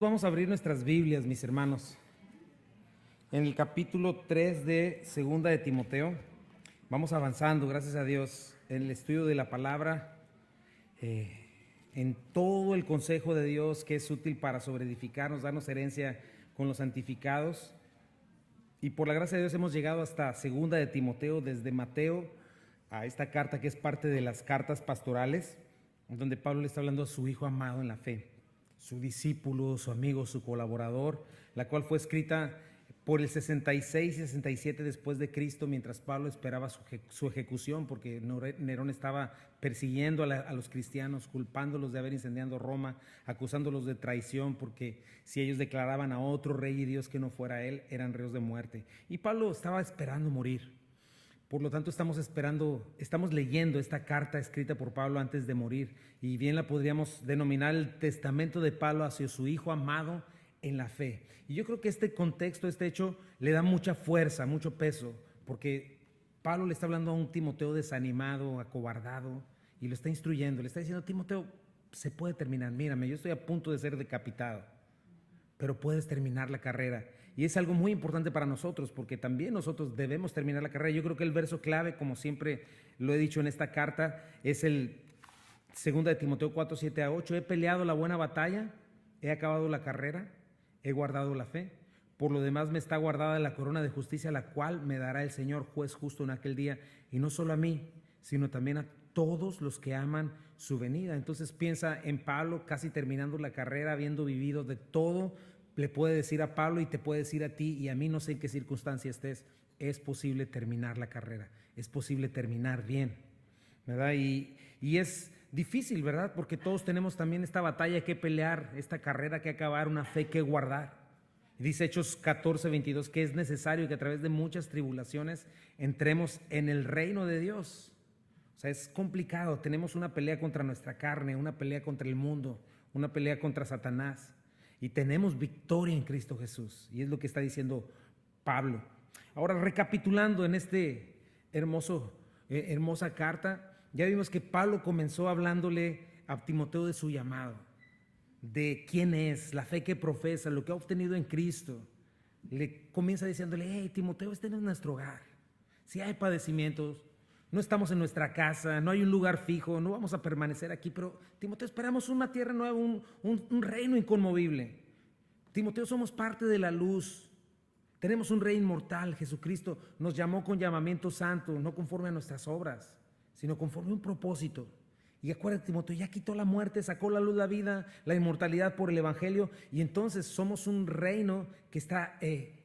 Vamos a abrir nuestras Biblias, mis hermanos, en el capítulo 3 de Segunda de Timoteo. Vamos avanzando, gracias a Dios, en el estudio de la palabra, en todo el consejo de Dios que es útil para sobreedificarnos, darnos herencia con los santificados. Y por la gracia de Dios hemos llegado hasta Segunda de Timoteo, desde Mateo a esta carta que es parte de las cartas pastorales, donde Pablo le está hablando a su hijo amado en la fe, su discípulo, su amigo, su colaborador, la cual fue escrita por el 66 y 67 después de Cristo, mientras Pablo esperaba su ejecución, porque Nerón estaba persiguiendo a los cristianos, culpándolos de haber incendiado Roma, acusándolos de traición, porque si ellos declaraban a otro rey y Dios que no fuera él, eran reos de muerte. Y Pablo estaba esperando morir. Por lo tanto, estamos leyendo esta carta escrita por Pablo antes de morir, y bien la podríamos denominar el testamento de Pablo hacia su hijo amado en la fe. Y yo creo que este contexto, este hecho, le da mucha fuerza, mucho peso, porque Pablo le está hablando a un Timoteo desanimado, acobardado, y lo está instruyendo, le está diciendo: Timoteo, se puede terminar, mírame, yo estoy a punto de ser decapitado, pero puedes terminar la carrera. Y es algo muy importante para nosotros, porque también nosotros debemos terminar la carrera. Yo creo que el verso clave, como siempre lo he dicho en esta carta, es el 2 de Timoteo 4, 7 a 8. He peleado la buena batalla, he acabado la carrera, he guardado la fe. Por lo demás me está guardada la corona de justicia, la cual me dará el Señor, juez justo, en aquel día, y no solo a mí, sino también a todos los que aman su venida. Entonces piensa en Pablo casi terminando la carrera, habiendo vivido de todo. Le puede decir a Pablo y te puede decir a ti y a mí, no sé en qué circunstancia estés, es posible terminar la carrera, es posible terminar bien, ¿verdad? Y es difícil, ¿verdad? Porque todos tenemos también esta batalla que pelear, esta carrera que acabar, una fe que guardar. Dice Hechos 14, 22 que es necesario que a través de muchas tribulaciones entremos en el reino de Dios. O sea, es complicado, tenemos una pelea contra nuestra carne, una pelea contra el mundo, una pelea contra Satanás. Y tenemos victoria en Cristo Jesús. Y es lo que está diciendo Pablo. Ahora, recapitulando en este hermosa carta, ya vimos que Pablo comenzó hablándole a Timoteo de su llamado, de quién es, la fe que profesa, lo que ha obtenido en Cristo. Le comienza diciéndole: hey, Timoteo, este no es nuestro hogar. Si hay padecimientos, no estamos en nuestra casa, no hay un lugar fijo, no vamos a permanecer aquí, pero Timoteo, esperamos una tierra nueva, un reino inconmovible. Timoteo, somos parte de la luz, tenemos un rey inmortal. Jesucristo nos llamó con llamamiento santo, no conforme a nuestras obras, sino conforme a un propósito. Y acuérdate, Timoteo, ya quitó la muerte, sacó la luz, la vida, la inmortalidad por el evangelio, y entonces somos un reino que está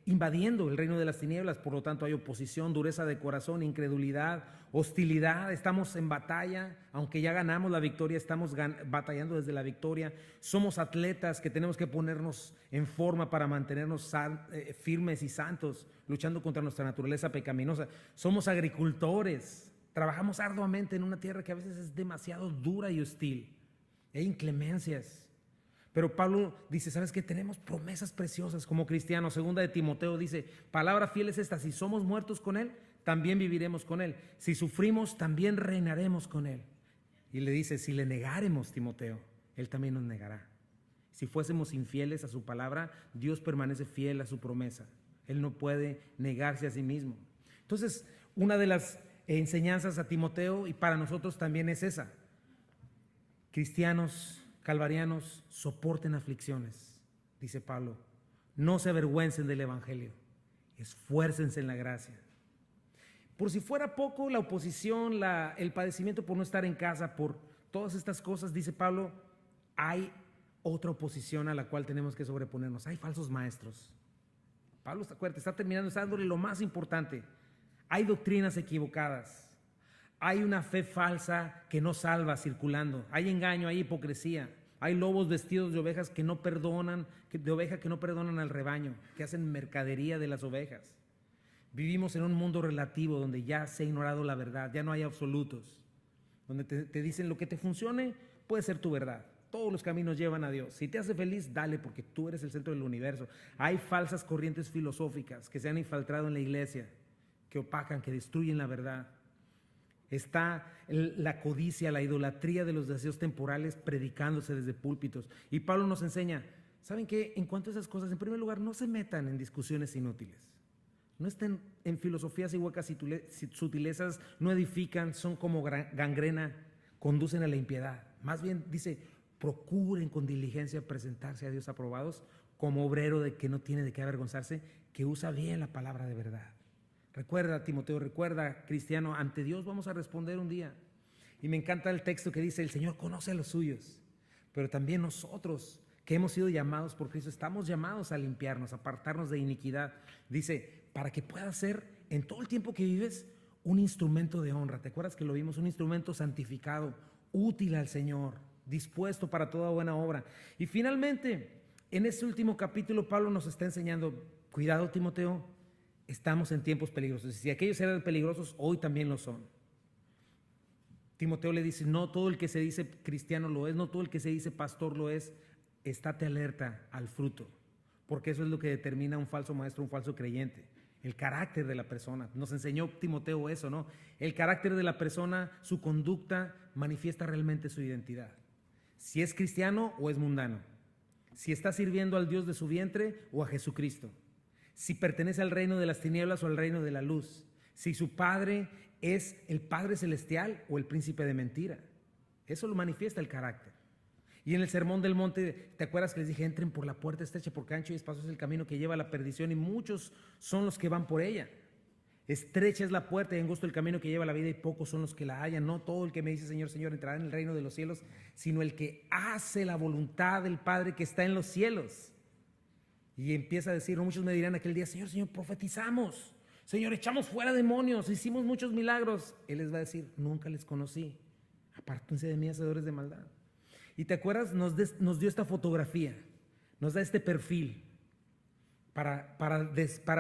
invadiendo el reino de las tinieblas. Por lo tanto hay oposición, dureza de corazón, incredulidad, hostilidad. Estamos en batalla, aunque ya ganamos la victoria, estamos batallando desde la victoria. Somos atletas que tenemos que ponernos en forma para mantenernos firmes y santos, luchando contra nuestra naturaleza pecaminosa. Somos agricultores, trabajamos arduamente en una tierra que a veces es demasiado dura y hostil, hay inclemencias. Pero Pablo dice: ¿sabes qué? Tenemos promesas preciosas como cristianos. Segunda de Timoteo dice: palabra fiel es esta: si somos muertos con él, también viviremos con él. Si sufrimos, también reinaremos con él. Y le dice: si le negáremos, Timoteo, él también nos negará. Si fuésemos infieles a su palabra, Dios permanece fiel a su promesa. Él no puede negarse a sí mismo. Entonces, una de las enseñanzas a Timoteo, y para nosotros también, es esa: cristianos calvarianos, soporten aflicciones, dice Pablo, no se avergüencen del evangelio, esfuércense en la gracia. Por si fuera poco, la oposición, el padecimiento por no estar en casa, por todas estas cosas, dice Pablo, hay otra oposición a la cual tenemos que sobreponernos. Hay falsos maestros. Pablo, acuérdate, está terminando, está dándole lo más importante. Hay doctrinas equivocadas. Hay una fe falsa que no salva circulando. Hay engaño, hay hipocresía. Hay lobos vestidos de ovejas que no perdonan, que no perdonan al rebaño, que hacen mercadería de las ovejas. Vivimos en un mundo relativo donde ya se ha ignorado la verdad, ya no hay absolutos, donde te dicen: lo que te funcione puede ser tu verdad. Todos los caminos llevan a Dios. Si te hace feliz, dale, porque tú eres el centro del universo. Hay falsas corrientes filosóficas que se han infiltrado en la iglesia, que opacan, que destruyen la verdad. Está la codicia, la idolatría de los deseos temporales predicándose desde púlpitos. Y Pablo nos enseña: ¿saben qué? En cuanto a esas cosas, en primer lugar, no se metan en discusiones inútiles. No estén en filosofías y huecas sutilezas, no edifican, son como gangrena, conducen a la impiedad. Más bien dice, procuren con diligencia presentarse a Dios aprobados como obrero de que no tiene de qué avergonzarse, que usa bien la palabra de verdad. Recuerda, Timoteo, recuerda, cristiano, ante Dios vamos a responder un día. Y me encanta el texto que dice, el Señor conoce a los suyos, pero también nosotros que hemos sido llamados por Cristo, estamos llamados a limpiarnos, a apartarnos de iniquidad. Dice, para que puedas ser en todo el tiempo que vives un instrumento de honra. ¿Te acuerdas que lo vimos? Un instrumento santificado, útil al Señor, dispuesto para toda buena obra. Y finalmente, en este último capítulo, Pablo nos está enseñando, cuidado, Timoteo, estamos en tiempos peligrosos. Y si aquellos eran peligrosos, hoy también lo son. Timoteo le dice, no todo el que se dice cristiano lo es, no todo el que se dice pastor lo es. Estate alerta al fruto, porque eso es lo que determina un falso maestro, un falso creyente, el carácter de la persona. Nos enseñó Timoteo eso, ¿no? El carácter de la persona, su conducta, manifiesta realmente su identidad. Si es cristiano o es mundano, si está sirviendo al Dios de su vientre o a Jesucristo, si pertenece al reino de las tinieblas o al reino de la luz, si su padre es el Padre Celestial o el príncipe de mentira. Eso lo manifiesta el carácter. Y en el Sermón del Monte, ¿te acuerdas que les dije? Entren por la puerta estrecha, porque ancho y espacioso es el camino que lleva a la perdición y muchos son los que van por ella. Estrecha es la puerta y angosto el camino que lleva a la vida y pocos son los que la hallan. No todo el que me dice Señor, Señor entrará en el reino de los cielos, sino el que hace la voluntad del Padre que está en los cielos. Y empieza a decir, no, muchos me dirán aquel día, Señor, Señor, profetizamos, Señor, echamos fuera demonios, hicimos muchos milagros. Él les va a decir, nunca les conocí, apártense de mí, hacedores de maldad. Y te acuerdas, nos dio esta fotografía, nos da este perfil para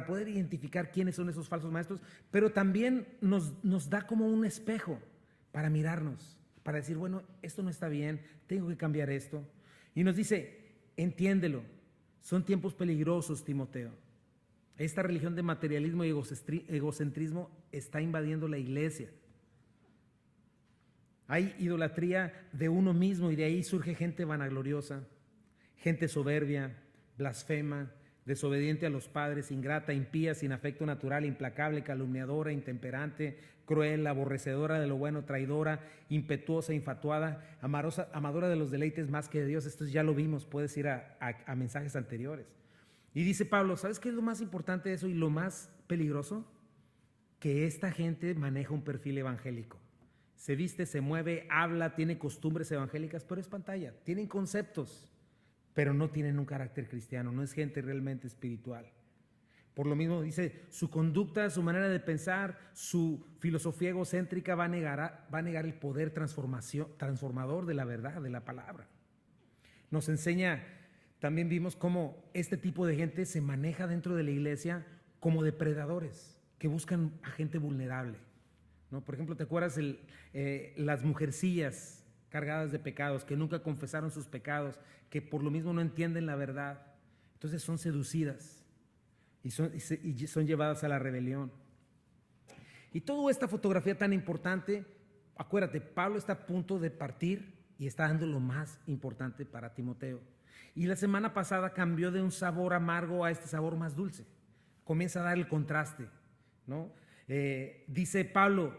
poder identificar quiénes son esos falsos maestros, pero también nos da como un espejo para mirarnos, para decir, bueno, esto no está bien, tengo que cambiar esto. Y nos dice, entiéndelo, son tiempos peligrosos, Timoteo. Esta religión de materialismo y egocentrismo está invadiendo la iglesia. Hay idolatría de uno mismo y de ahí surge gente vanagloriosa, gente soberbia, blasfema, desobediente a los padres, ingrata, impía, sin afecto natural, implacable, calumniadora, intemperante, cruel, aborrecedora de lo bueno, traidora, impetuosa, infatuada, amadora de los deleites más que de Dios. Esto ya lo vimos, puedes ir a mensajes anteriores. Y dice Pablo, ¿sabes qué es lo más importante de eso y lo más peligroso? Que esta gente maneja un perfil evangélico. Se viste, se mueve, habla, tiene costumbres evangélicas, pero es pantalla. Tienen conceptos, pero no tienen un carácter cristiano. No es gente realmente espiritual. Por lo mismo dice, su conducta, su manera de pensar, su filosofía egocéntrica va a negar el poder transformador de la verdad, de la palabra. Nos enseña, también vimos cómo este tipo de gente se maneja dentro de la iglesia como depredadores que buscan a gente vulnerable. ¿No? Por ejemplo, ¿te acuerdas las mujercillas cargadas de pecados que nunca confesaron sus pecados, que por lo mismo no entienden la verdad? Entonces son seducidas y son llevadas a la rebelión. Y toda esta fotografía tan importante, acuérdate, Pablo está a punto de partir y está dando lo más importante para Timoteo. Y la semana pasada cambió de un sabor amargo a este sabor más dulce. Comienza a dar el contraste, ¿no? Dice Pablo,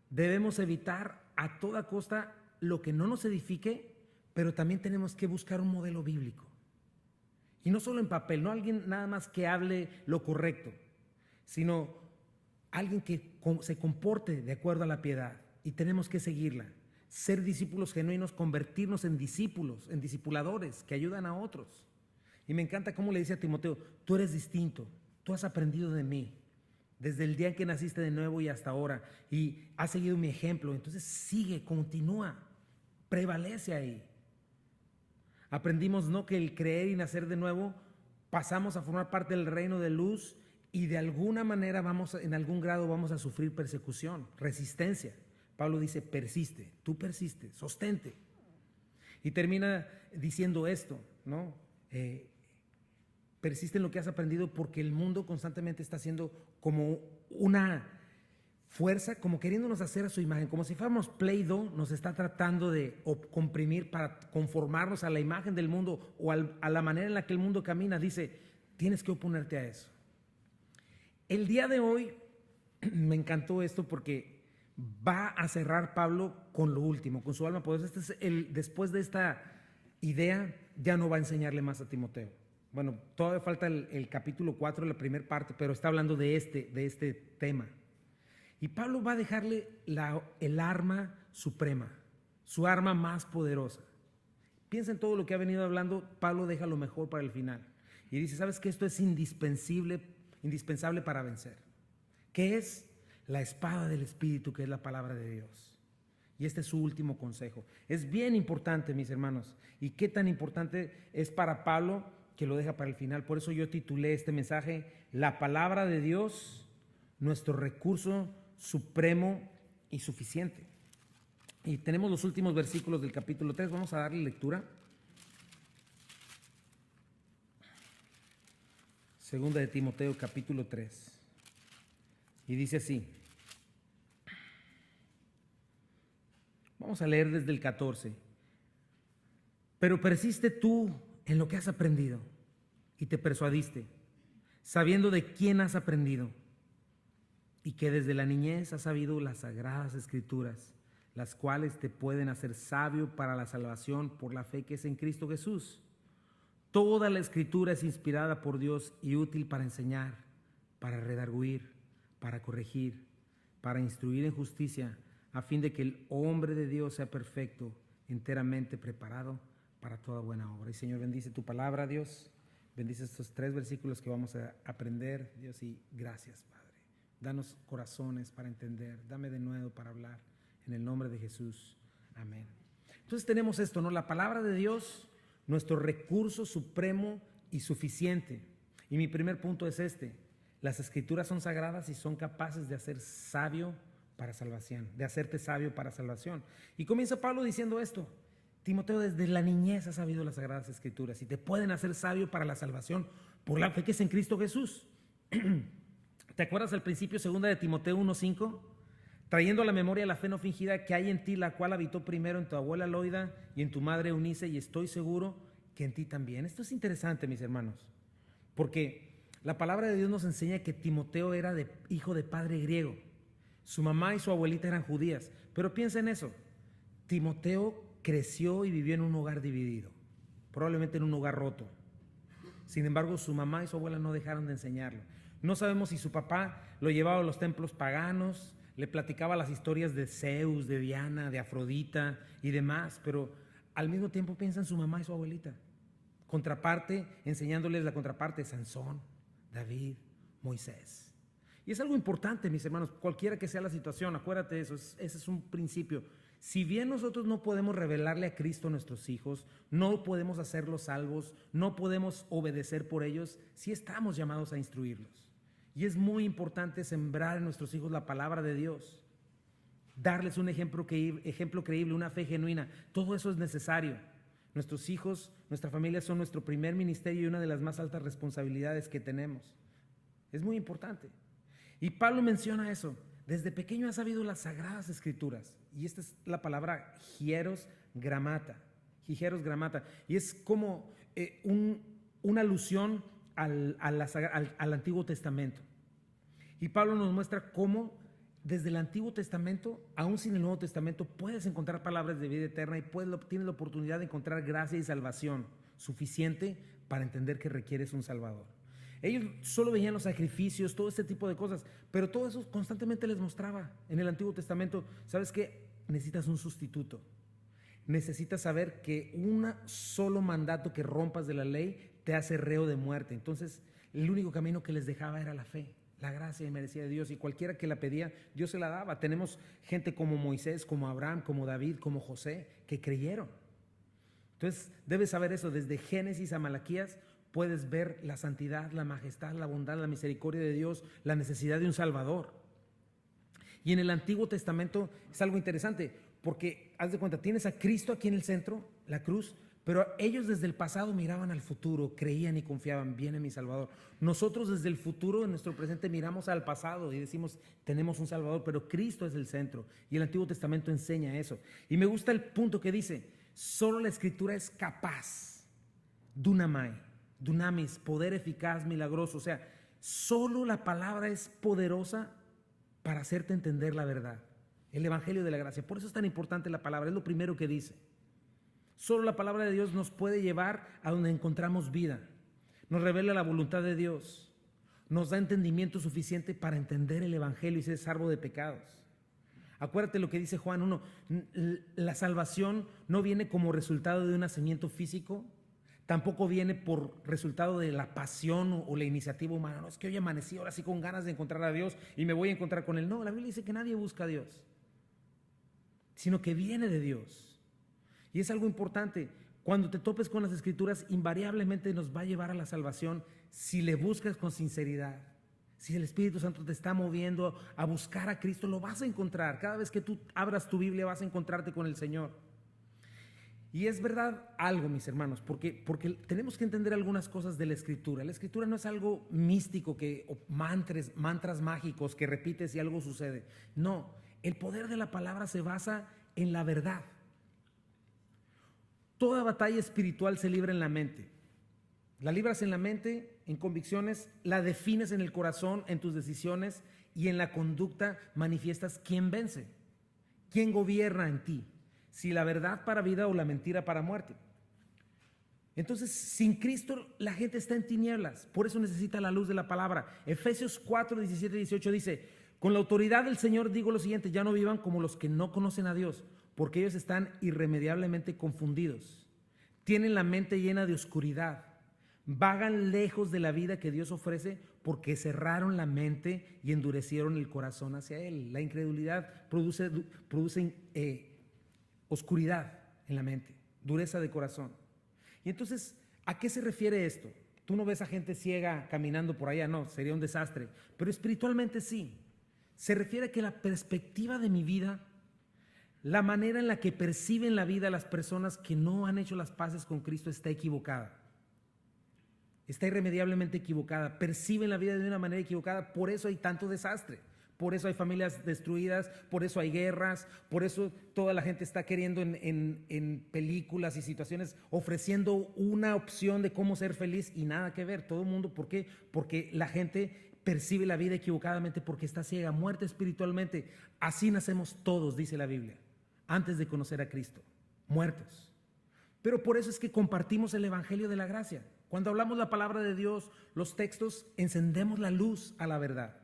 debemos evitar a toda costa lo que no nos edifique, pero también tenemos que buscar un modelo bíblico. Y no solo en papel, no alguien nada más que hable lo correcto, sino alguien que se comporte de acuerdo a la piedad y tenemos que seguirla. Ser discípulos genuinos, convertirnos en discípulos, en discipuladores que ayudan a otros. Y me encanta cómo le dice a Timoteo, tú eres distinto, tú has aprendido de mí. Desde el día en que naciste de nuevo y hasta ahora, y has seguido mi ejemplo, entonces sigue, continúa, prevalece ahí. Aprendimos, ¿no?, que el creer y nacer de nuevo, pasamos a formar parte del reino de luz y de alguna manera en algún grado vamos a sufrir persecución, resistencia. Pablo dice, persiste, tú persiste, sostente. Y termina diciendo esto, ¿no? Persiste en lo que has aprendido porque el mundo constantemente está haciendo como una fuerza, como queriéndonos hacer a su imagen, como si fuéramos Play-Doh, nos está tratando de comprimir para conformarnos a la imagen del mundo o a la manera en la que el mundo camina. Dice, tienes que oponerte a eso. El día de hoy me encantó esto porque va a cerrar Pablo con lo último, con su alma poderosa. Después de esta idea, ya no va a enseñarle más a Timoteo. Bueno, todavía falta el capítulo 4, la primera parte, pero está hablando de este tema. Y Pablo va a dejarle el arma suprema, su arma más poderosa. Piensa en todo lo que ha venido hablando. Pablo deja lo mejor para el final. Y dice, ¿sabes qué? Esto es indispensable para vencer. ¿Qué es? La espada del Espíritu, que es la palabra de Dios. Y este es su último consejo. Es bien importante, mis hermanos. ¿Y qué tan importante es para Pablo que lo deja para el final? Por eso yo titulé este mensaje, La palabra de Dios, nuestro recurso supremo y suficiente. Y tenemos los últimos versículos del capítulo 3. Vamos a darle lectura. Segunda de Timoteo, capítulo 3. Y dice así. Vamos a leer desde el 14. Pero persiste tú en lo que has aprendido y te persuadiste, sabiendo de quién has aprendido y que desde la niñez has sabido las sagradas escrituras, las cuales te pueden hacer sabio para la salvación por la fe que es en Cristo Jesús. Toda la escritura es inspirada por Dios y útil para enseñar, para redarguir, para corregir, para instruir en justicia, a fin de que el hombre de Dios sea perfecto, enteramente preparado para toda buena obra. Y Señor, bendice tu palabra, Dios. Bendice estos 3 versículos que vamos a aprender, Dios, y gracias, Padre. Danos corazones para entender. Dame de nuevo para hablar. En el nombre de Jesús. Amén. Entonces tenemos esto, ¿no? La palabra de Dios, nuestro recurso supremo y suficiente. Y mi primer punto es este. Las escrituras son sagradas y son capaces de hacer sabio para salvación, de hacerte sabio para salvación. Y comienza Pablo diciendo esto. Timoteo, desde la niñez has sabido las sagradas escrituras y te pueden hacer sabio para la salvación por la fe que es en Cristo Jesús. ¿Te acuerdas al principio, segunda de Timoteo 1:5? Trayendo a la memoria la fe no fingida que hay en ti, la cual habitó primero en tu abuela Loida y en tu madre Eunice, y estoy seguro que en ti también. Esto es interesante, mis hermanos, porque la palabra de Dios nos enseña que Timoteo era hijo de padre griego. Su mamá y su abuelita eran judías. Pero piensa en eso. Timoteo creció y vivió en un hogar dividido, probablemente en un hogar roto. Sin embargo, su mamá y su abuela no dejaron de enseñarlo. No sabemos si su papá lo llevaba a los templos paganos, le platicaba las historias de Zeus, de Diana, de Afrodita y demás, pero al mismo tiempo piensa en su mamá y su abuelita. Contraparte, enseñándoles la contraparte, Sansón, David, Moisés. Y es algo importante, mis hermanos, cualquiera que sea la situación, acuérdate de eso, ese es un principio. Si bien nosotros no podemos revelarle a Cristo a nuestros hijos, no podemos hacerlos salvos, no podemos obedecer por ellos, sí estamos llamados a instruirlos. Y es muy importante sembrar en nuestros hijos la palabra de Dios, darles un ejemplo creíble, una fe genuina. Todo eso es necesario. Nuestros hijos, nuestra familia son nuestro primer ministerio y una de las más altas responsabilidades que tenemos. Es muy importante. Y Pablo menciona eso. Desde pequeño ha sabido las sagradas escrituras. Y esta es la palabra hieros gramata. Y es como una alusión al Antiguo Testamento. Y Pablo nos muestra cómo desde el Antiguo Testamento, aún sin el Nuevo Testamento, puedes encontrar palabras de vida eterna y tienes la oportunidad de encontrar gracia y salvación suficiente para entender que requieres un Salvador. Ellos solo veían los sacrificios, todo este tipo de cosas, pero todo eso constantemente les mostraba en el Antiguo Testamento. ¿Sabes qué? Necesitas un sustituto. Necesitas saber que un solo mandato que rompas de la ley te hace reo de muerte. Entonces, el único camino que les dejaba era la fe, la gracia inmerecida de Dios, y cualquiera que la pedía, Dios se la daba. Tenemos gente como Moisés, como Abraham, como David, como José, que creyeron. Entonces, debes saber eso. Desde Génesis a Malaquías puedes ver la santidad, la majestad, la bondad, la misericordia de Dios, la necesidad de un Salvador. Y en el Antiguo Testamento es algo interesante, porque haz de cuenta, tienes a Cristo aquí en el centro, la cruz, Pero ellos desde el pasado miraban al futuro, creían y confiaban, viene mi Salvador. Nosotros desde el futuro, en nuestro presente, miramos al pasado y decimos, tenemos un Salvador, pero Cristo es el centro. Y el Antiguo Testamento enseña eso. Y me gusta el punto que dice, solo la Escritura es capaz, dunamai, dunamis, poder eficaz, milagroso. O sea, solo la palabra es poderosa para hacerte entender la verdad. El Evangelio de la gracia. Por eso es tan importante la palabra, es lo primero que dice. Solo la palabra de Dios nos puede llevar a donde encontramos vida. Nos revela la voluntad de Dios. Nos da entendimiento suficiente para entender el Evangelio y ser salvo de pecados. Acuérdate lo que dice Juan 1. La salvación no viene como resultado de un nacimiento físico. Tampoco viene por resultado de la pasión o la iniciativa humana. No es que hoy amanecí ahora sí con ganas de encontrar a Dios y me voy a encontrar con Él. No, la Biblia dice que nadie busca a Dios, sino que viene de Dios. Y es algo importante, cuando te topes con las Escrituras, invariablemente nos va a llevar a la salvación si le buscas con sinceridad. Si el Espíritu Santo te está moviendo a buscar a Cristo, lo vas a encontrar. Cada vez que tú abras tu Biblia vas a encontrarte con el Señor. Y es verdad algo, mis hermanos, porque tenemos que entender algunas cosas de la Escritura. La Escritura no es algo místico, o mantras mágicos que repites y algo sucede. No, el poder de la palabra se basa en la verdad. Toda batalla espiritual se libra en la mente. La libras en la mente, en convicciones, la defines en el corazón, en tus decisiones, y en la conducta manifiestas quién vence, quién gobierna en ti, si la verdad para vida o la mentira para muerte. Entonces, sin Cristo la gente está en tinieblas, por eso necesita la luz de la palabra. Efesios 4, 17 y 18 dice, con la autoridad del Señor digo lo siguiente, ya no vivan como los que no conocen a Dios, porque ellos están irremediablemente confundidos. Tienen la mente llena de oscuridad. Vagan lejos de la vida que Dios ofrece porque cerraron la mente y endurecieron el corazón hacia Él. La incredulidad produce oscuridad en la mente, dureza de corazón. Y entonces, ¿a qué se refiere esto? Tú no ves a gente ciega caminando por allá, no, sería un desastre. Pero espiritualmente sí. Se refiere a que la perspectiva de mi vida, la manera en la que perciben la vida las personas que no han hecho las paces con Cristo está equivocada. Está irremediablemente equivocada. Perciben la vida de una manera equivocada. Por eso hay tanto desastre. Por eso hay familias destruidas. Por eso hay guerras. Por eso toda la gente está queriendo en películas y situaciones ofreciendo una opción de cómo ser feliz y nada que ver. Todo el mundo, ¿por qué? Porque la gente percibe la vida equivocadamente porque está ciega, muerta espiritualmente. Así nacemos todos, dice la Biblia, antes de conocer a Cristo, muertos. Pero por eso es que compartimos el Evangelio de la gracia. Cuando hablamos la palabra de Dios, los textos, encendemos la luz a la verdad.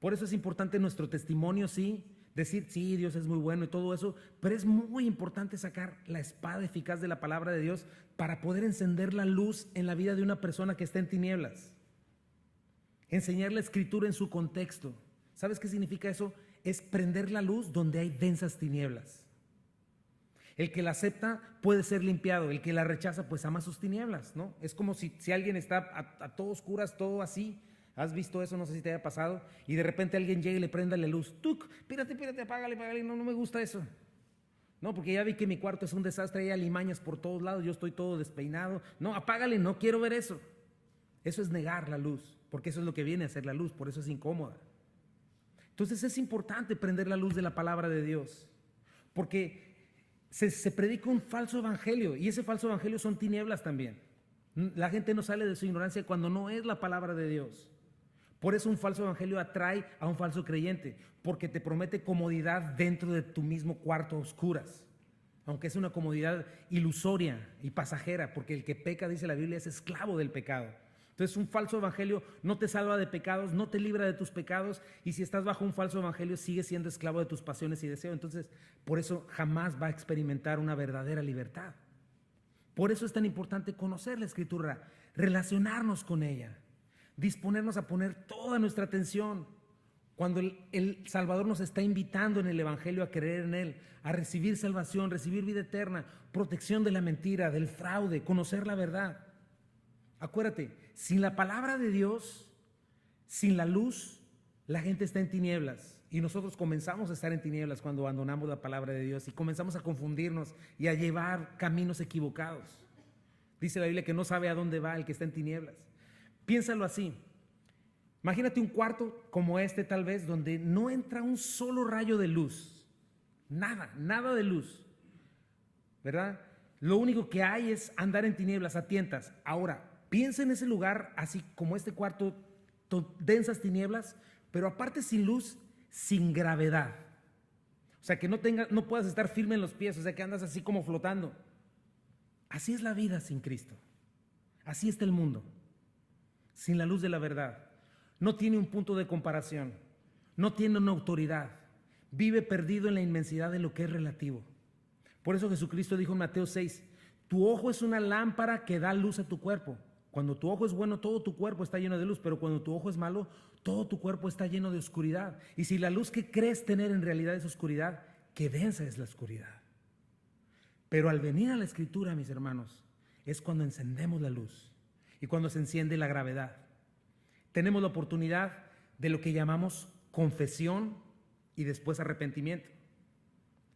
Por eso es importante nuestro testimonio, sí, decir, sí, Dios es muy bueno y todo eso, pero es muy importante sacar la espada eficaz de la palabra de Dios para poder encender la luz en la vida de una persona que está en tinieblas. Enseñar la Escritura en su contexto. ¿Sabes qué significa eso? Es prender la luz donde hay densas tinieblas. El que la acepta puede ser limpiado, el que la rechaza pues ama sus tinieblas, ¿no? Es como si alguien está a todo oscuras, todo así. ¿Has visto eso? No sé si te haya pasado. Y de repente alguien llega y le prende la luz. ¡Tuc! Pírate, apágale. No me gusta eso. No, porque ya vi que mi cuarto es un desastre, hay alimañas por todos lados, yo estoy todo despeinado. No, apágale, no quiero ver eso. Eso es negar la luz, porque eso es lo que viene a ser la luz, por eso es incómoda. Entonces es importante prender la luz de la palabra de Dios, porque se predica un falso evangelio y ese falso evangelio son tinieblas también. La gente no sale de su ignorancia cuando no es la palabra de Dios. Por eso un falso evangelio atrae a un falso creyente, porque te promete comodidad dentro de tu mismo cuarto a oscuras, aunque es una comodidad ilusoria y pasajera, porque el que peca, dice la Biblia, es esclavo del pecado. Entonces un falso evangelio no te salva de pecados, no te libra de tus pecados, y si estás bajo un falso evangelio sigues siendo esclavo de tus pasiones y deseos. Entonces por eso jamás va a experimentar una verdadera libertad. Por eso es tan importante conocer la Escritura, relacionarnos con ella, disponernos a poner toda nuestra atención cuando el Salvador nos está invitando en el evangelio a creer en Él, a recibir salvación, recibir vida eterna, protección de la mentira, del fraude, conocer la verdad. Acuérdate, sin la palabra de Dios, sin la luz, la gente está en tinieblas Y nosotros comenzamos a estar en tinieblas cuando abandonamos la palabra de Dios y comenzamos a confundirnos y a llevar caminos equivocados. Dice la Biblia que no sabe a dónde va el que está en tinieblas. Piénsalo así. Imagínate un cuarto como este tal vez, donde no entra un solo rayo de luz. Nada de luz. ¿Verdad? Lo único que hay es andar en tinieblas, a tientas. Ahora, piensa en ese lugar así como este cuarto, densas tinieblas, pero aparte sin luz, sin gravedad. O sea, que no puedas estar firme en los pies, o sea, que andas así como flotando. Así es la vida sin Cristo. Así está el mundo, sin la luz de la verdad. No tiene un punto de comparación, no tiene una autoridad. Vive perdido en la inmensidad de lo que es relativo. Por eso Jesucristo dijo en Mateo 6, tu ojo es una lámpara que da luz a tu cuerpo. Cuando tu ojo es bueno, todo tu cuerpo está lleno de luz, pero cuando tu ojo es malo, todo tu cuerpo está lleno de oscuridad. Y si la luz que crees tener en realidad es oscuridad, qué densa es la oscuridad. Pero al venir a la Escritura, mis hermanos, es cuando encendemos la luz y cuando se enciende la gravedad. Tenemos la oportunidad de lo que llamamos confesión y después arrepentimiento.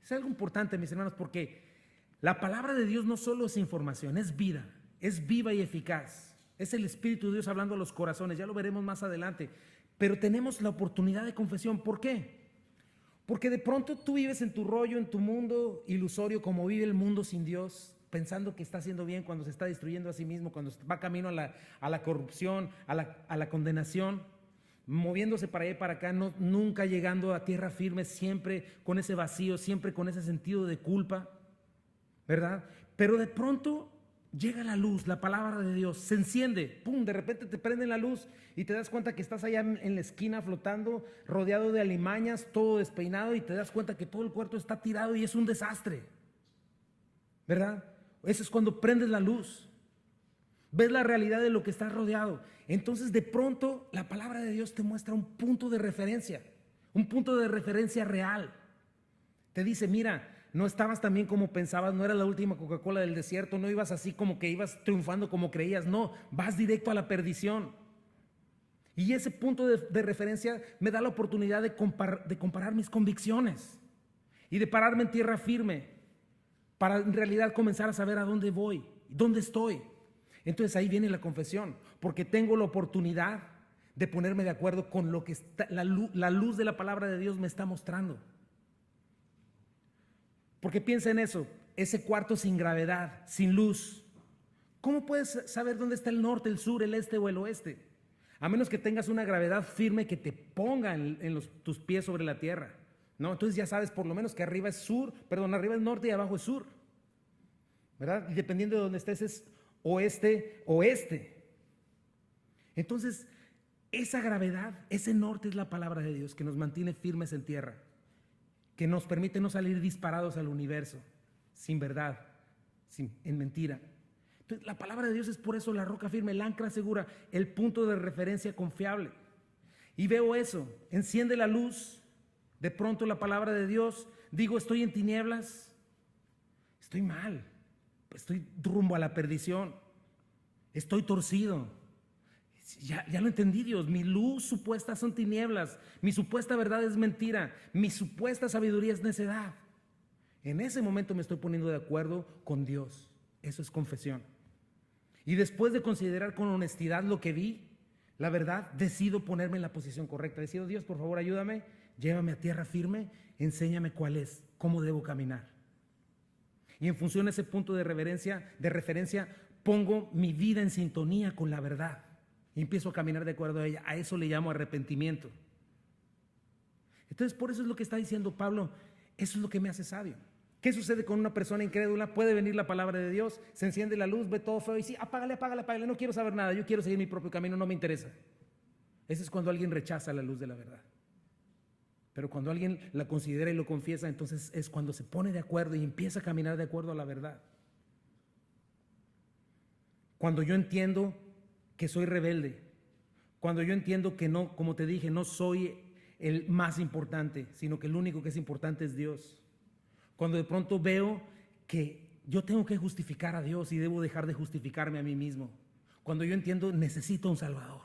Es algo importante, mis hermanos, porque la palabra de Dios no solo es información, es vida, es viva y eficaz. Es el Espíritu de Dios hablando a los corazones, ya lo veremos más adelante. Pero tenemos la oportunidad de confesión. ¿Por qué? Porque de pronto tú vives en tu rollo, en tu mundo ilusorio, como vive el mundo sin Dios, pensando que está haciendo bien cuando se está destruyendo a sí mismo, cuando va camino a la corrupción, a la condenación, moviéndose para allá y para acá, nunca llegando a tierra firme, siempre con ese vacío, siempre con ese sentido de culpa, ¿verdad? Pero de pronto llega la luz, la palabra de Dios, se enciende, pum, de repente te prende la luz y te das cuenta que estás allá en la esquina flotando, rodeado de alimañas, todo despeinado, y te das cuenta que todo el cuarto está tirado y es un desastre, ¿verdad? Eso es cuando prendes la luz, ves la realidad de lo que estás rodeado. Entonces de pronto la palabra de Dios te muestra un punto de referencia real. Te dice, mira, no estabas tan bien como pensabas, no era la última Coca-Cola del desierto, no ibas así como que ibas triunfando como creías, no, vas directo a la perdición. Y ese punto de referencia me da la oportunidad de comparar mis convicciones y de pararme en tierra firme para en realidad comenzar a saber a dónde voy, dónde estoy. Entonces ahí viene la confesión, porque tengo la oportunidad de ponerme de acuerdo con lo que la luz de la palabra de Dios me está mostrando. Porque piensa en eso, ese cuarto sin gravedad, sin luz. ¿Cómo puedes saber dónde está el norte, el sur, el este o el oeste? A menos que tengas una gravedad firme que te ponga tus pies sobre la tierra, ¿no? Entonces ya sabes por lo menos que arriba es arriba es norte y abajo es sur, ¿verdad? Y dependiendo de dónde estés es oeste, oeste. Entonces, esa gravedad, ese norte es la palabra de Dios que nos mantiene firmes en tierra, que nos permite no salir disparados al universo, sin verdad, en mentira. Entonces, la palabra de Dios es por eso la roca firme, el ancla segura, el punto de referencia confiable. Y veo eso, enciende la luz, de pronto la palabra de Dios, digo, estoy en tinieblas, estoy mal, estoy rumbo a la perdición, estoy torcido. Ya lo entendí, Dios, mi luz supuesta son tinieblas, mi supuesta verdad es mentira, mi supuesta sabiduría es necedad. En ese momento me estoy poniendo de acuerdo con Dios, eso es confesión. Y después de considerar con honestidad lo que vi, la verdad, decido ponerme en la posición correcta. Decido, Dios, por favor, ayúdame, llévame a tierra firme, enséñame cuál es, cómo debo caminar. Y en función de ese punto de referencia, pongo mi vida en sintonía con la verdad y empiezo a caminar de acuerdo a ella. A eso le llamo arrepentimiento. Entonces, por eso es lo que está diciendo Pablo, eso es lo que me hace sabio. ¿Qué sucede con una persona incrédula? Puede venir la palabra de Dios, se enciende la luz, ve todo feo y sí, apágale, no quiero saber nada, yo quiero seguir mi propio camino, no me interesa. Ese es cuando alguien rechaza la luz de la verdad. Pero cuando alguien la considera y lo confiesa, entonces es cuando se pone de acuerdo y empieza a caminar de acuerdo a la verdad. Cuando yo entiendo que soy rebelde, cuando yo entiendo que no, como te dije, no soy el más importante, sino que el único que es importante es Dios. Cuando de pronto veo que yo tengo que justificar a Dios y debo dejar de justificarme a mí mismo. Cuando yo entiendo, necesito un Salvador.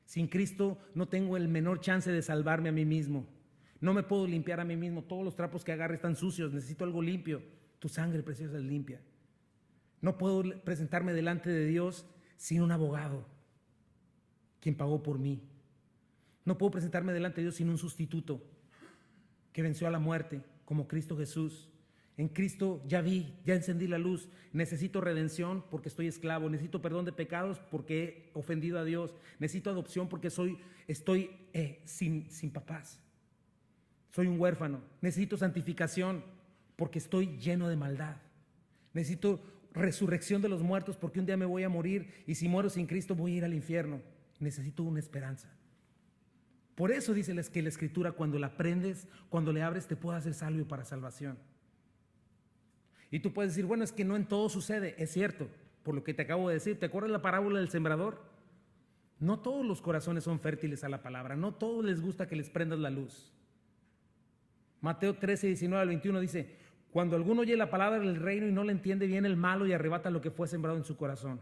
Sin Cristo no tengo el menor chance de salvarme a mí mismo. No me puedo limpiar a mí mismo. Todos los trapos que agarre están sucios. Necesito algo limpio. Tu sangre preciosa es limpia. No puedo presentarme delante de Dios sin un abogado, quien pagó por mí. No puedo presentarme delante de Dios sin un sustituto que venció a la muerte, como Cristo Jesús. En Cristo ya vi, ya encendí la luz. Necesito redención porque estoy esclavo. Necesito perdón de pecados porque he ofendido a Dios. Necesito adopción porque estoy sin papás. Soy un huérfano. Necesito santificación porque estoy lleno de maldad. Necesito resurrección de los muertos porque un día me voy a morir y si muero sin Cristo voy a ir al infierno. Necesito una esperanza. Por eso dice que la Escritura, cuando la aprendes, cuando le abres, te puede hacer salvo para salvación. Y tú puedes decir, bueno, es que no en todo sucede. Es cierto, por lo que te acabo de decir. ¿Te acuerdas la parábola del sembrador? No todos los corazones son fértiles a la palabra. No todos les gusta que les prendas la luz. Mateo 13, 19 al 21 dice, cuando alguno oye la palabra del reino y no la entiende, viene el malo y arrebata lo que fue sembrado en su corazón.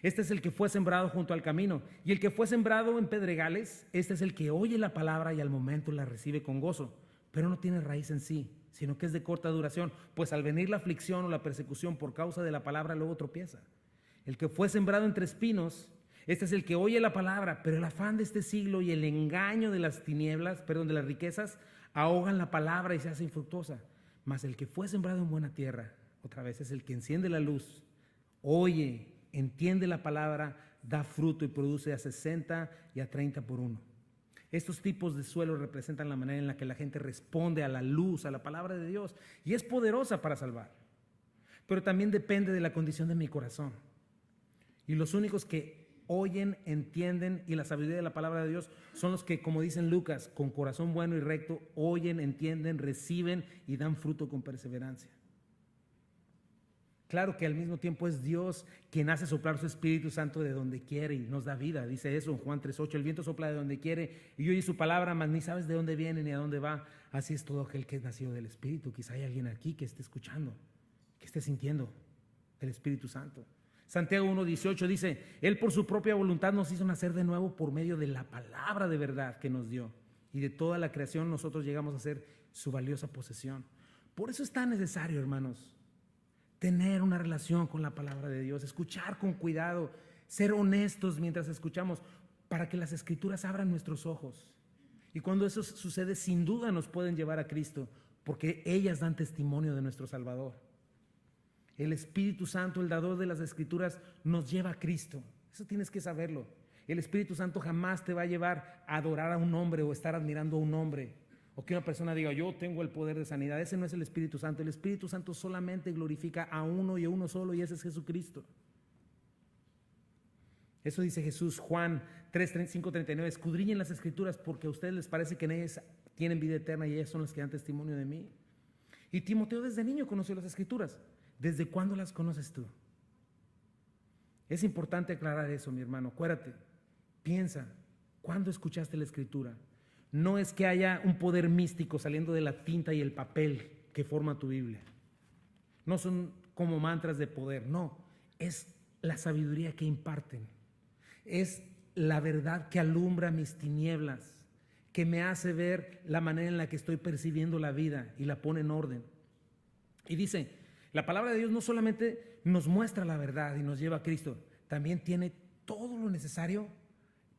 Este es el que fue sembrado junto al camino. Y el que fue sembrado en pedregales, este es el que oye la palabra y al momento la recibe con gozo, pero no tiene raíz en sí, sino que es de corta duración, pues al venir la aflicción o la persecución por causa de la palabra, luego tropieza. El que fue sembrado entre espinos, este es el que oye la palabra, pero el afán de este siglo y el engaño de las tinieblas, de las riquezas, ahogan la palabra y se hace infructuosa. Mas el que fue sembrado en buena tierra, otra vez, es el que enciende la luz, oye, entiende la palabra, da fruto y produce a 60 y a 30 por uno. Estos tipos de suelo representan la manera en la que la gente responde a la luz, a la palabra de Dios, y es poderosa para salvar. Pero también depende de la condición de mi corazón. Y los únicos que oyen, entienden y la sabiduría de la palabra de Dios son los que, como dicen Lucas, con corazón bueno y recto, oyen, entienden, reciben y dan fruto con perseverancia. Claro que al mismo tiempo es Dios quien hace soplar su Espíritu Santo de donde quiere y nos da vida. Dice eso en Juan 3:8, el viento sopla de donde quiere y oye su palabra, mas ni sabes de dónde viene ni a dónde va. Así es todo aquel que es nacido del Espíritu. Quizá hay alguien aquí que esté escuchando, que esté sintiendo el Espíritu Santo. Santiago 1:18 dice, Él por su propia voluntad nos hizo nacer de nuevo por medio de la palabra de verdad que nos dio. Y de toda la creación nosotros llegamos a ser su valiosa posesión. Por eso es tan necesario, hermanos, tener una relación con la palabra de Dios, escuchar con cuidado, ser honestos mientras escuchamos, para que las Escrituras abran nuestros ojos. Y cuando eso sucede, sin duda nos pueden llevar a Cristo, porque ellas dan testimonio de nuestro Salvador. El Espíritu Santo, el dador de las Escrituras, nos lleva a Cristo. Eso tienes que saberlo. El Espíritu Santo jamás te va a llevar a adorar a un hombre o estar admirando a un hombre. O que una persona diga, yo tengo el poder de sanidad. Ese no es el Espíritu Santo. El Espíritu Santo solamente glorifica a uno y a uno solo, y ese es Jesucristo. Eso dice Jesús, Juan 5:39, escudriñen las Escrituras porque a ustedes les parece que en ellas tienen vida eterna y ellas son las que dan testimonio de mí. Y Timoteo desde niño conoció las Escrituras. ¿Desde cuándo las conoces tú? Es importante aclarar eso, mi hermano. Acuérdate, piensa, ¿cuándo escuchaste la Escritura? No es que haya un poder místico saliendo de la tinta y el papel que forma tu Biblia. No son como mantras de poder, no. Es la sabiduría que imparten. Es la verdad que alumbra mis tinieblas, que me hace ver la manera en la que estoy percibiendo la vida y la pone en orden. Y dice, la palabra de Dios no solamente nos muestra la verdad y nos lleva a Cristo, también tiene todo lo necesario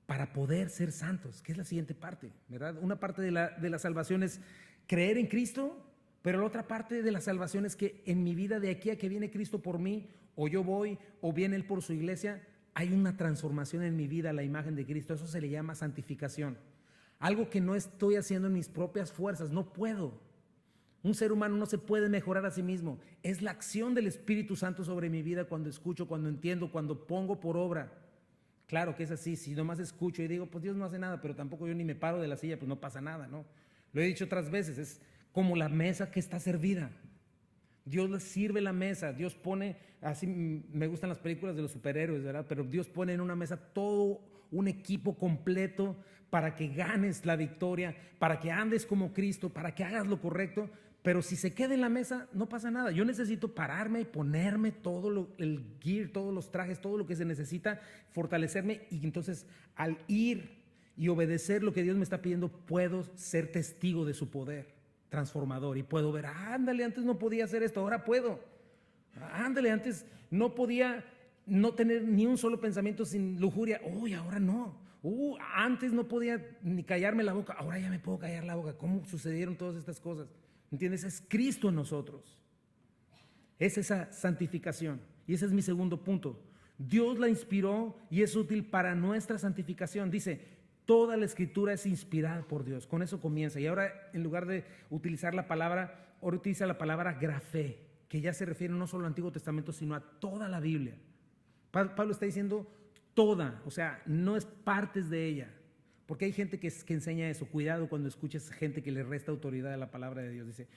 para poder ser santos, que es la siguiente parte, ¿verdad? Una parte de la salvación es creer en Cristo, pero la otra parte de la salvación es que en mi vida, de aquí a que viene Cristo por mí, o yo voy, o viene Él por su iglesia, hay una transformación en mi vida a la imagen de Cristo. Eso se le llama santificación. Algo que no estoy haciendo en mis propias fuerzas, no puedo. Un ser humano no se puede mejorar a sí mismo. Es la acción del Espíritu Santo sobre mi vida cuando escucho, cuando entiendo, cuando pongo por obra. Claro que es así, si nomás escucho y digo, pues Dios no hace nada, pero tampoco yo ni me paro de la silla, pues no pasa nada, ¿no? Lo he dicho otras veces, es como la mesa que está servida. Dios les sirve la mesa, Dios pone, así me gustan las películas de los superhéroes, ¿verdad? Pero Dios pone en una mesa todo un equipo completo para que ganes la victoria, para que andes como Cristo, para que hagas lo correcto. Pero si se queda en la mesa, no pasa nada. Yo necesito pararme y ponerme todo el gear, todos los trajes, todo lo que se necesita, fortalecerme. Y entonces, al ir y obedecer lo que Dios me está pidiendo, puedo ser testigo de su poder transformador y puedo ver, ándale, antes no podía hacer esto, ahora puedo. Ándale, antes no podía no tener ni un solo pensamiento sin lujuria, uy, ahora no. Antes no podía ni callarme la boca, ahora ya me puedo callar la boca. ¿Cómo sucedieron todas estas cosas? ¿Entiendes? Es Cristo en nosotros. Es esa santificación. Y ese es mi segundo punto. Dios la inspiró y es útil para nuestra santificación. Dice, toda la escritura es inspirada por Dios. Con eso comienza. Y ahora, en lugar de utilizar la palabra, ahora utiliza la palabra grafé, que ya se refiere no solo al Antiguo Testamento, sino a toda la Biblia. Pablo está diciendo toda, o sea, no es partes de ella. Porque hay gente que enseña eso. Cuidado cuando escuches gente que le resta autoridad a la palabra de Dios. Dice,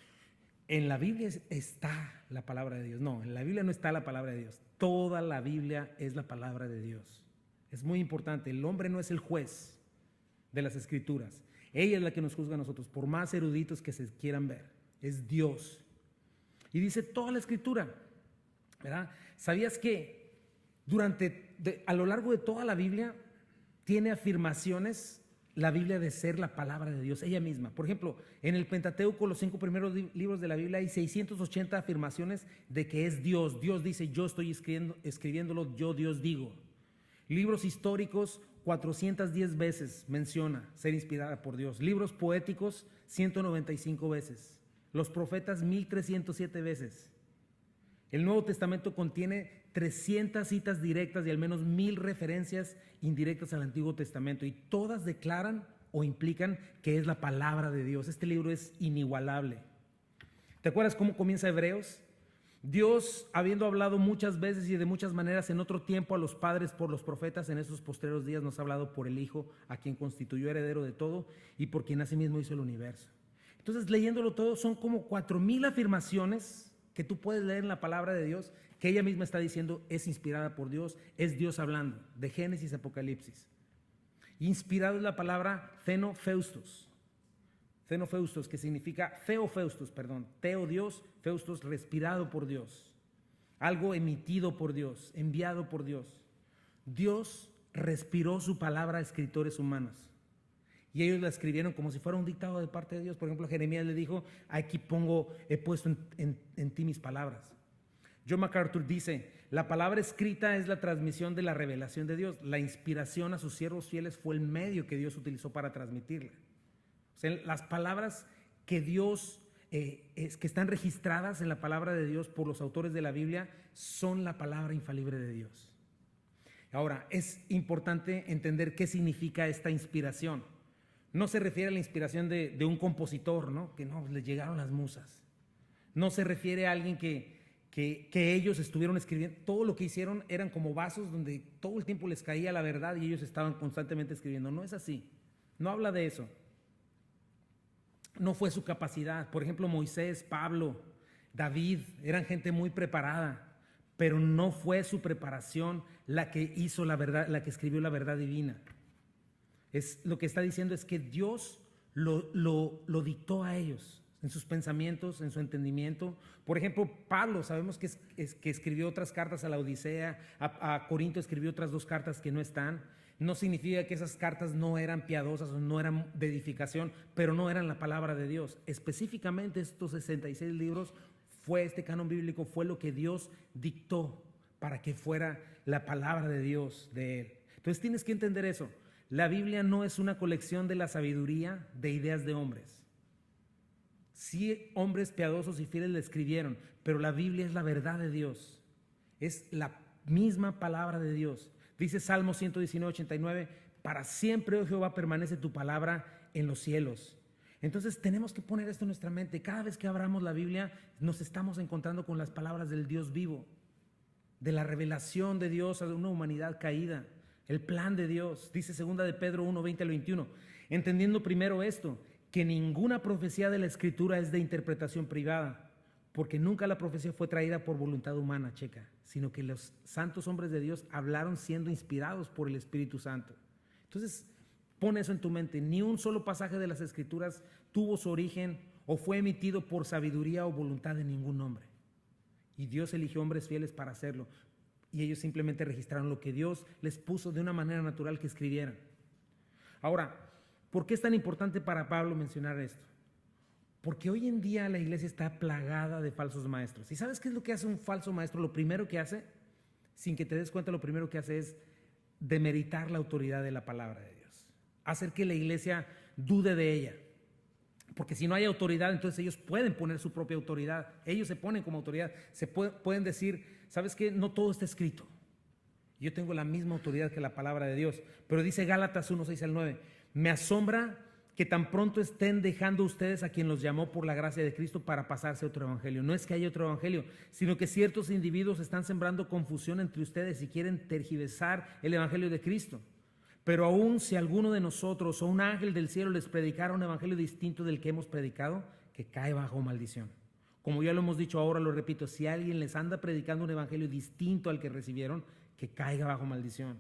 en la Biblia está la palabra de Dios. No, en la Biblia no está la palabra de Dios. Toda la Biblia es la palabra de Dios. Es muy importante. El hombre no es el juez de las Escrituras. Ella es la que nos juzga a nosotros, por más eruditos que se quieran ver. Es Dios. Y dice toda la Escritura, ¿verdad? ¿Sabías que a lo largo de toda la Biblia tiene afirmaciones la Biblia de ser la palabra de Dios, ella misma? Por ejemplo, en el Pentateuco, los 5 primeros libros de la Biblia, hay 680 afirmaciones de que es Dios. Dios dice, yo estoy escribiéndolo, yo Dios digo. Libros históricos, 410 veces menciona ser inspirada por Dios. Libros poéticos, 195 veces. Los profetas, 1307 veces. El Nuevo Testamento contiene 300 citas directas y al menos 1000 referencias indirectas al Antiguo Testamento, y todas declaran o implican que es la palabra de Dios. Este libro es inigualable. ¿Te acuerdas cómo comienza Hebreos? Dios, habiendo hablado muchas veces y de muchas maneras en otro tiempo a los padres por los profetas, en esos postreros días nos ha hablado por el Hijo, a quien constituyó heredero de todo y por quien asimismo hizo el universo. Entonces, leyéndolo todo, son como 4000 afirmaciones que tú puedes leer en la palabra de Dios, que ella misma está diciendo es inspirada por Dios, es Dios hablando, de Génesis a Apocalipsis. Inspirado es la palabra Theopneustos, que significa Teo Dios, Feustos respirado por Dios, algo emitido por Dios, enviado por Dios. Dios respiró su palabra a escritores humanos. Y ellos la escribieron como si fuera un dictado de parte de Dios. Por ejemplo, Jeremías le dijo, aquí he puesto en ti mis palabras. John MacArthur dice, la palabra escrita es la transmisión de la revelación de Dios. La inspiración a sus siervos fieles fue el medio que Dios utilizó para transmitirla. O sea, las palabras que Dios, que están registradas en la palabra de Dios por los autores de la Biblia, son la palabra infalible de Dios. Ahora, es importante entender qué significa esta inspiración. No se refiere a la inspiración de un compositor, ¿no? Que no, les llegaron las musas. No se refiere a alguien que ellos estuvieron escribiendo. Todo lo que hicieron eran como vasos donde todo el tiempo les caía la verdad y ellos estaban constantemente escribiendo. No es así. No habla de eso. No fue su capacidad. Por ejemplo, Moisés, Pablo, David, eran gente muy preparada, pero no fue su preparación la que hizo la verdad, la que escribió la verdad divina. Lo que está diciendo es que Dios lo dictó a ellos, en sus pensamientos, en su entendimiento. Por ejemplo, Pablo, sabemos que escribió otras cartas a la Odisea, a Corinto escribió otras 2 cartas que no están. No significa que esas cartas no eran piadosas o no eran de edificación, pero no eran la palabra de Dios. Específicamente estos 66 libros, este canon bíblico fue lo que Dios dictó para que fuera la palabra de Dios de él. Entonces tienes que entender eso. La Biblia no es una colección de la sabiduría de ideas de hombres. Sí, hombres piadosos y fieles la escribieron, pero la Biblia es la verdad de Dios. Es la misma palabra de Dios. Dice Salmo 119:89, para siempre, oh Jehová, permanece tu palabra en los cielos. Entonces tenemos que poner esto en nuestra mente. Cada vez que abramos la Biblia, nos estamos encontrando con las palabras del Dios vivo, de la revelación de Dios a una humanidad caída. El plan de Dios, dice 2 de Pedro 1:20-21, entendiendo primero esto, que ninguna profecía de la Escritura es de interpretación privada, porque nunca la profecía fue traída por voluntad humana, sino que los santos hombres de Dios hablaron siendo inspirados por el Espíritu Santo. Entonces, pon eso en tu mente, ni un solo pasaje de las Escrituras tuvo su origen o fue emitido por sabiduría o voluntad de ningún hombre. Y Dios eligió hombres fieles para hacerlo. Y ellos simplemente registraron lo que Dios les puso de una manera natural que escribieran. Ahora, ¿por qué es tan importante para Pablo mencionar esto? Porque hoy en día la iglesia está plagada de falsos maestros. ¿Y sabes qué es lo que hace un falso maestro? Lo primero que hace, sin que te des cuenta, lo primero que hace es demeritar la autoridad de la palabra de Dios. Hacer que la iglesia dude de ella. Porque si no hay autoridad, entonces ellos pueden poner su propia autoridad. Ellos se ponen como autoridad. Pueden decir, ¿sabes qué? No todo está escrito. Yo tengo la misma autoridad que la palabra de Dios. Pero dice Gálatas 1, 6 al 9, me asombra que tan pronto estén dejando ustedes a quien los llamó por la gracia de Cristo para pasarse a otro evangelio. No es que haya otro evangelio, sino que ciertos individuos están sembrando confusión entre ustedes y quieren tergiversar el evangelio de Cristo. Pero aún si alguno de nosotros o un ángel del cielo les predicara un evangelio distinto del que hemos predicado, que cae bajo maldición. Como ya lo hemos dicho, ahora lo repito, si alguien les anda predicando un evangelio distinto al que recibieron, que caiga bajo maldición.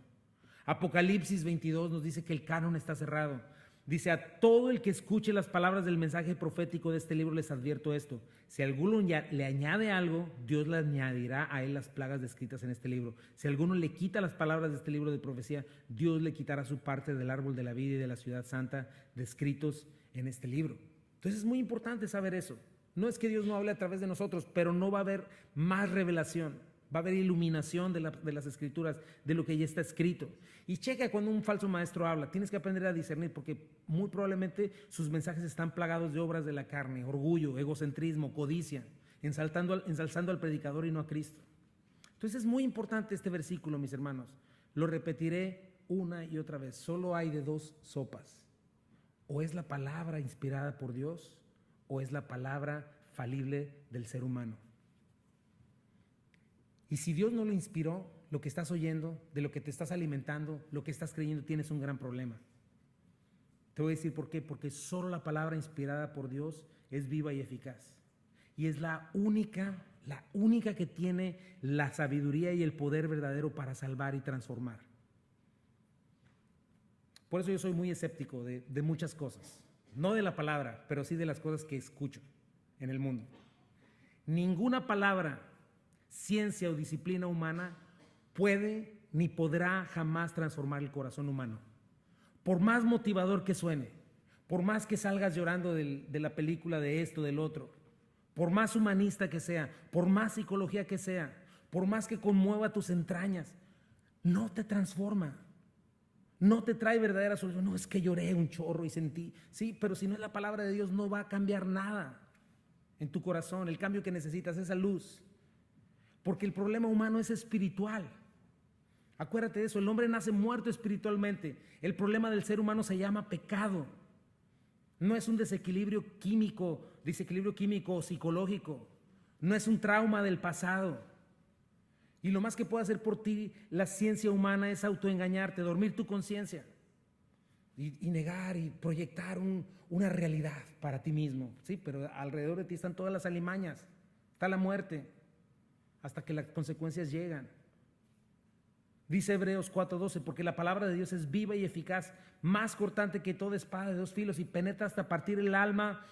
Apocalipsis 22 nos dice que el canon está cerrado. Dice, a todo el que escuche las palabras del mensaje profético de este libro les advierto esto: si alguno le añade algo, Dios le añadirá a él las plagas descritas en este libro. Si alguno le quita las palabras de este libro de profecía, Dios le quitará su parte del árbol de la vida y de la ciudad santa descritos en este libro. Entonces es muy importante saber eso. No es que Dios no hable a través de nosotros, pero no va a haber más revelación. Va a haber iluminación de las escrituras, de lo que ya está escrito. Y checa cuando un falso maestro habla. Tienes que aprender a discernir, porque muy probablemente sus mensajes están plagados de obras de la carne, orgullo, egocentrismo, codicia, ensalzando al predicador y no a Cristo. Entonces es muy importante este versículo, mis hermanos. Lo repetiré una y otra vez. Solo hay de dos sopas. O es la palabra inspirada por Dios, o es la palabra falible del ser humano. Y si Dios no lo inspiró, lo que estás oyendo, de lo que te estás alimentando, lo que estás creyendo, tienes un gran problema. Te voy a decir por qué. Porque solo la palabra inspirada por Dios es viva y eficaz. Y es la única que tiene la sabiduría y el poder verdadero para salvar y transformar. Por eso yo soy muy escéptico de muchas cosas. No de la palabra, pero sí de las cosas que escucho en el mundo. Ninguna palabra, ciencia o disciplina humana puede ni podrá jamás transformar el corazón humano. Por más motivador que suene, por más que salgas llorando de la película de esto, del otro, por más humanista que sea, por más psicología que sea, por más que conmueva tus entrañas, no te transforma. No te trae verdadera solución. No, es que lloré un chorro y sentí. Sí, pero si no es la palabra de Dios, no va a cambiar nada en tu corazón. El cambio que necesitas es esa luz. Porque el problema humano es espiritual. Acuérdate de eso, el hombre nace muerto espiritualmente. El problema del ser humano se llama pecado. No es un desequilibrio químico o psicológico. No es un trauma del pasado. Y lo más que puede hacer por ti la ciencia humana es autoengañarte, dormir tu conciencia y negar y proyectar una realidad para ti mismo. Sí, pero alrededor de ti están todas las alimañas, está la muerte, hasta que las consecuencias llegan. Dice Hebreos 4:12, porque la palabra de Dios es viva y eficaz, más cortante que toda espada de dos filos, y penetra hasta partir el alma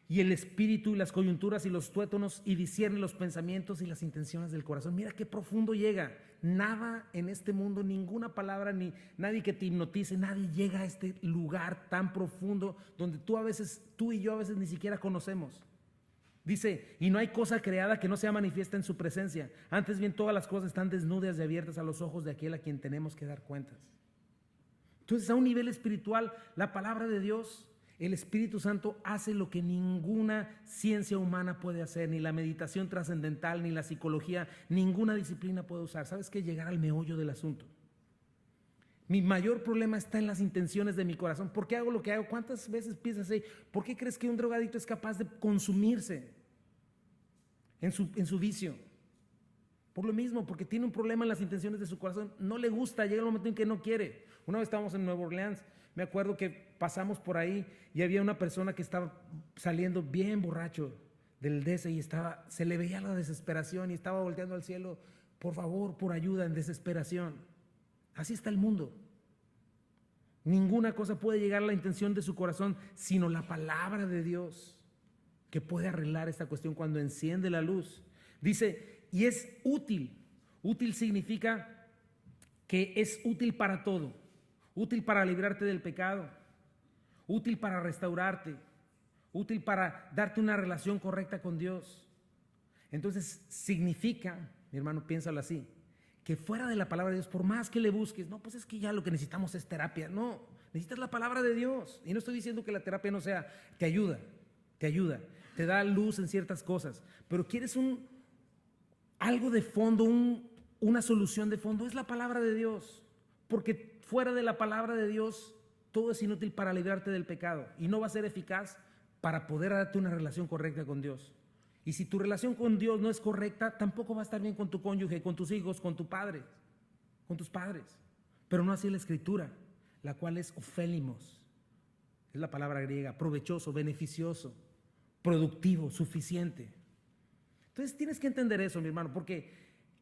y el espíritu y las coyunturas y los tuétanos, y discierne los pensamientos y las intenciones del corazón. Mira qué profundo llega. Nada en este mundo, ninguna palabra, ni nadie que te hipnotice, nadie llega a este lugar tan profundo donde tú y yo a veces ni siquiera conocemos. Dice, y no hay cosa creada que no sea manifiesta en su presencia. Antes bien, todas las cosas están desnudas y abiertas a los ojos de aquel a quien tenemos que dar cuentas. Entonces, a un nivel espiritual, la palabra de Dios, el Espíritu Santo, hace lo que ninguna ciencia humana puede hacer, ni la meditación trascendental, ni la psicología, ninguna disciplina puede usar. ¿Sabes qué? Llegar al meollo del asunto. Mi mayor problema está en las intenciones de mi corazón. ¿Por qué hago lo que hago? ¿Cuántas veces piensas ahí? ¿Por qué crees que un drogadicto es capaz de consumirse en su vicio? Por lo mismo, porque tiene un problema en las intenciones de su corazón. No le gusta, llega el momento en que no quiere. Una vez estábamos en Nueva Orleans, me acuerdo que pasamos por ahí y había una persona que estaba saliendo bien borracho del DC y se le veía la desesperación y estaba volteando al cielo, por favor, por ayuda, en desesperación. Así está el mundo. Ninguna cosa puede llegar a la intención de su corazón sino la palabra de Dios, que puede arreglar esta cuestión cuando enciende la luz. Dice, y es útil. Útil significa que es útil para todo. Útil para librarte del pecado, útil para restaurarte, útil para darte una relación correcta con Dios. Entonces significa, mi hermano, piénsalo así, que fuera de la palabra de Dios, por más que le busques, no, pues es que ya lo que necesitamos es terapia. No, necesitas la palabra de Dios. Y no estoy diciendo que la terapia no sea, te ayuda, te da luz en ciertas cosas, pero quieres algo de fondo, una solución de fondo, es la palabra de Dios. Porque fuera de la palabra de Dios, todo es inútil para librarte del pecado y no va a ser eficaz para poder darte una relación correcta con Dios. Y si tu relación con Dios no es correcta, tampoco va a estar bien con tu cónyuge, con tus hijos, con tus padres. Pero no así la Escritura, la cual es ofélimos. Es la palabra griega, provechoso, beneficioso, productivo, suficiente. Entonces tienes que entender eso, mi hermano, porque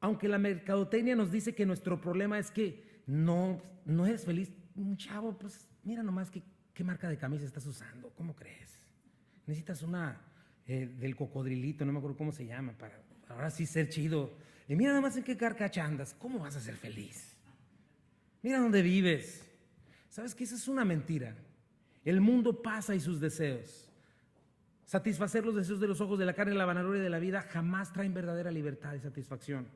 aunque la mercadotecnia nos dice que nuestro problema es que no eres feliz, un chavo, pues mira nomás qué marca de camisa estás usando, ¿cómo crees? Necesitas una del cocodrilito, no me acuerdo cómo se llama, para ahora sí ser chido. Y mira nada más en qué carcacha andas, ¿cómo vas a ser feliz? Mira dónde vives. ¿Sabes qué? Esa es una mentira. El mundo pasa y sus deseos. Satisfacer los deseos de los ojos, de la carne, de la vanagloria de la vida jamás traen verdadera libertad y satisfacción.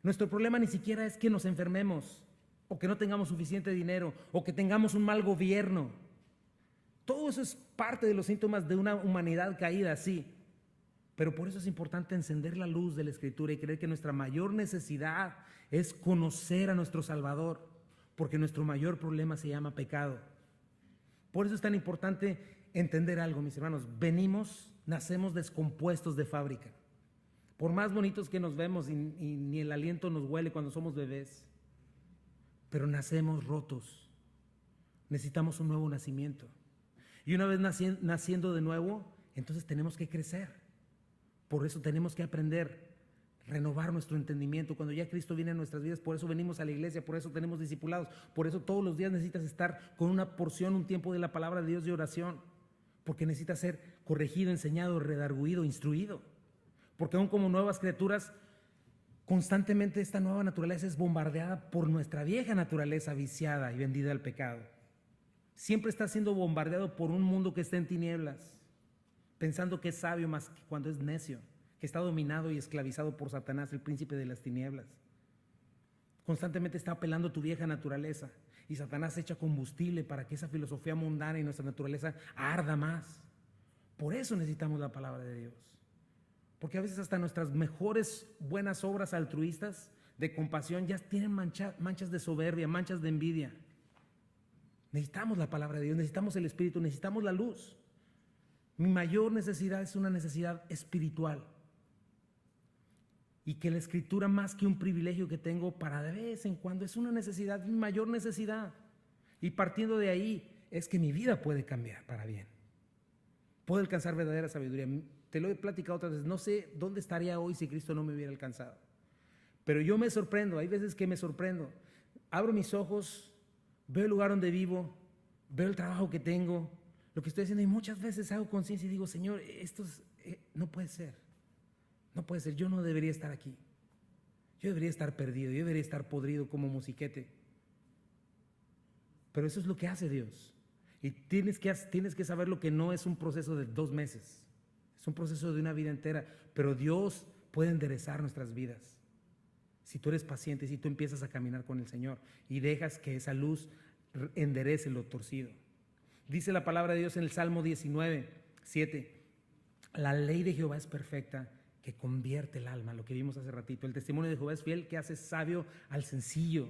Nuestro problema ni siquiera es que nos enfermemos, o que no tengamos suficiente dinero, o que tengamos un mal gobierno. Todo eso es parte de los síntomas de una humanidad caída, sí. Pero por eso es importante encender la luz de la Escritura y creer que nuestra mayor necesidad es conocer a nuestro Salvador, porque nuestro mayor problema se llama pecado. Por eso es tan importante entender algo, mis hermanos. Nacemos descompuestos de fábrica. Por más bonitos que nos vemos y ni el aliento nos huele cuando somos bebés, pero nacemos rotos. Necesitamos un nuevo nacimiento. Y una vez naciendo de nuevo, entonces tenemos que crecer. Por eso tenemos que aprender, renovar nuestro entendimiento. Cuando ya Cristo viene a nuestras vidas, por eso venimos a la iglesia, por eso tenemos discipulados, por eso todos los días necesitas estar con una porción, un tiempo de la palabra de Dios de oración, porque necesitas ser corregido, enseñado, redarguido, instruido. Porque aún como nuevas criaturas, constantemente esta nueva naturaleza es bombardeada por nuestra vieja naturaleza viciada y vendida al pecado. Siempre está siendo bombardeado por un mundo que está en tinieblas, pensando que es sabio más que cuando es necio, que está dominado y esclavizado por Satanás, el príncipe de las tinieblas. Constantemente está apelando a tu vieja naturaleza y Satanás echa combustible para que esa filosofía mundana y nuestra naturaleza arda más. Por eso necesitamos la palabra de Dios. Porque a veces hasta nuestras mejores buenas obras altruistas de compasión ya tienen manchas de soberbia, manchas de envidia. Necesitamos la palabra de Dios, necesitamos el Espíritu, necesitamos la luz. Mi mayor necesidad es una necesidad espiritual. Y que la Escritura, más que un privilegio que tengo para de vez en cuando, es una necesidad, mi mayor necesidad. Y partiendo de ahí es que mi vida puede cambiar para bien. Puedo alcanzar verdadera sabiduría. Te lo he platicado otras veces, no sé dónde estaría hoy si Cristo no me hubiera alcanzado. Pero yo me sorprendo, hay veces que me sorprendo. Abro mis ojos, veo el lugar donde vivo, veo el trabajo que tengo, lo que estoy haciendo, y muchas veces hago conciencia y digo, Señor, esto no puede ser. No puede ser, yo no debería estar aquí. Yo debería estar perdido, yo debería estar podrido como mosquiquete. Pero eso es lo que hace Dios. Y tienes que saber lo que no es un proceso de 2 meses. Es un proceso de una vida entera. Pero Dios puede enderezar nuestras vidas. Si tú eres paciente, si tú empiezas a caminar con el Señor y dejas que esa luz enderece lo torcido. Dice la palabra de Dios en el Salmo 19:7. La ley de Jehová es perfecta, que convierte el alma, lo que vimos hace ratito. El testimonio de Jehová es fiel, que hace sabio al sencillo.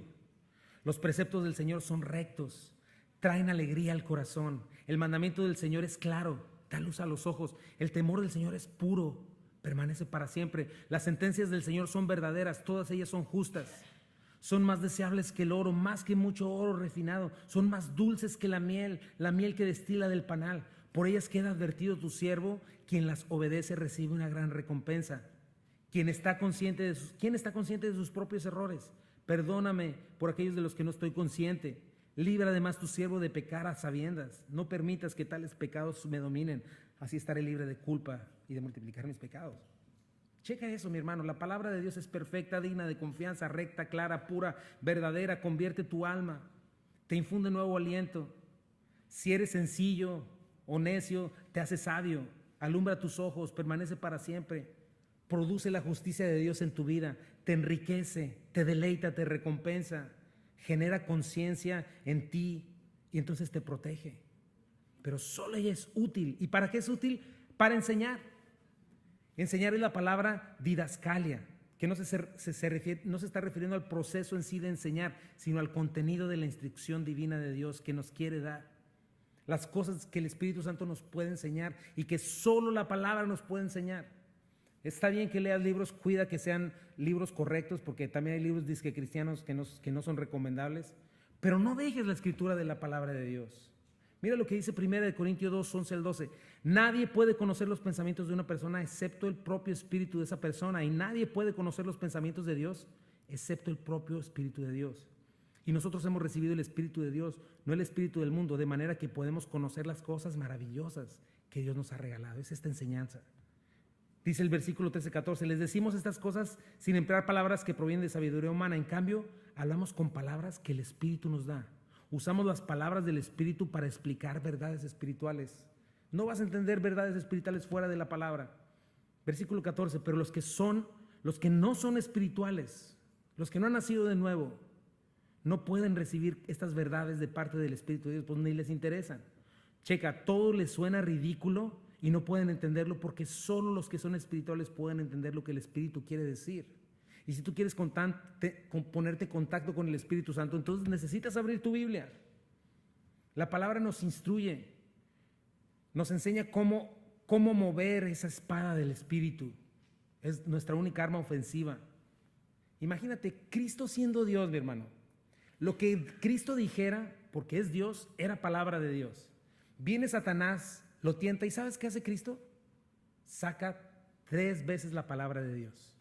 Los preceptos del Señor son rectos, traen alegría al corazón. El mandamiento del Señor es claro, da luz a los ojos. El temor del Señor es puro, permanece para siempre. Las sentencias del Señor son verdaderas, todas ellas son justas. Son más deseables que el oro, más que mucho oro refinado. Son más dulces que la miel que destila del panal. Por ellas queda advertido tu siervo, quien las obedece recibe una gran recompensa. ¿Quién está consciente de sus propios errores? Perdóname por aquellos de los que no estoy consciente. Libra además tu siervo de pecar a sabiendas. No permitas que tales pecados me dominen. Así estaré libre de culpa y de multiplicar mis pecados. Checa eso, mi hermano. La palabra de Dios es perfecta, digna de confianza, recta, clara, pura, verdadera. Convierte tu alma. Te infunde nuevo aliento. Si eres sencillo o necio, te hace sabio, alumbra tus ojos, permanece para siempre, produce la justicia de Dios en tu vida, te enriquece, te deleita, te recompensa, genera conciencia en ti y entonces te protege. Pero solo ella es útil. ¿Y para qué es útil? Para enseñar. Enseñar es la palabra didascalia, que no se está refiriendo al proceso en sí de enseñar, sino al contenido de la instrucción divina de Dios que nos quiere dar. Las cosas que el Espíritu Santo nos puede enseñar y que solo la palabra nos puede enseñar. Está bien que leas libros, cuida que sean libros correctos, porque también hay libros disque cristianos que no son recomendables, pero no dejes la escritura de la palabra de Dios. Mira lo que dice 1 Corintios 2, 11 al 12. Nadie puede conocer los pensamientos de una persona excepto el propio espíritu de esa persona, y nadie puede conocer los pensamientos de Dios excepto el propio espíritu de Dios. Y nosotros hemos recibido el espíritu de Dios, no el espíritu del mundo, de manera que podemos conocer las cosas maravillosas que Dios nos ha regalado. Es esta enseñanza. Dice el versículo 13-14, les decimos estas cosas sin emplear palabras que provienen de sabiduría humana. En cambio, hablamos con palabras que el Espíritu nos da. Usamos las palabras del Espíritu para explicar verdades espirituales. No vas a entender verdades espirituales fuera de la palabra. Versículo 14, pero los que no son espirituales, los que no han nacido de nuevo, no pueden recibir estas verdades de parte del Espíritu de Dios, pues ni les interesan. Checa, todo les suena ridículo y no pueden entenderlo porque solo los que son espirituales pueden entender lo que el Espíritu quiere decir. Y si tú quieres ponerte en contacto con el Espíritu Santo, entonces necesitas abrir tu Biblia. La palabra nos instruye, nos enseña cómo mover esa espada del Espíritu. Es nuestra única arma ofensiva. Imagínate, Cristo siendo Dios, mi hermano. Lo que Cristo dijera, porque es Dios, era palabra de Dios. Viene Satanás, lo tienta, ¿y sabes qué hace Cristo? Saca 3 veces la palabra de Dios.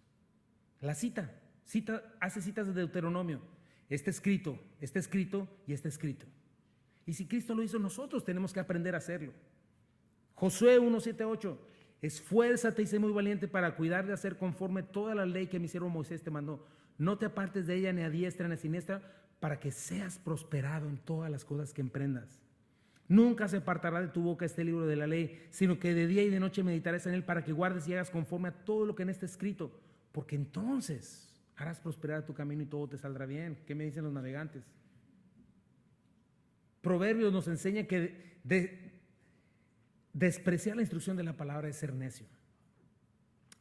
La hace citas de Deuteronomio. Está escrito y está escrito. Y si Cristo lo hizo, nosotros tenemos que aprender a hacerlo. Josué 1:7-8, esfuérzate y sé muy valiente para cuidar de hacer conforme toda la ley que mi siervo Moisés te mandó. No te apartes de ella ni a diestra ni a siniestra, para que seas prosperado en todas las cosas que emprendas. Nunca se apartará de tu boca este libro de la ley, sino que de día y de noche meditarás en él, para que guardes y hagas conforme a todo lo que en él está escrito, porque entonces harás prosperar tu camino y todo te saldrá bien. ¿Qué me dicen los navegantes? Proverbios nos enseña que despreciar la instrucción de la palabra es ser necio.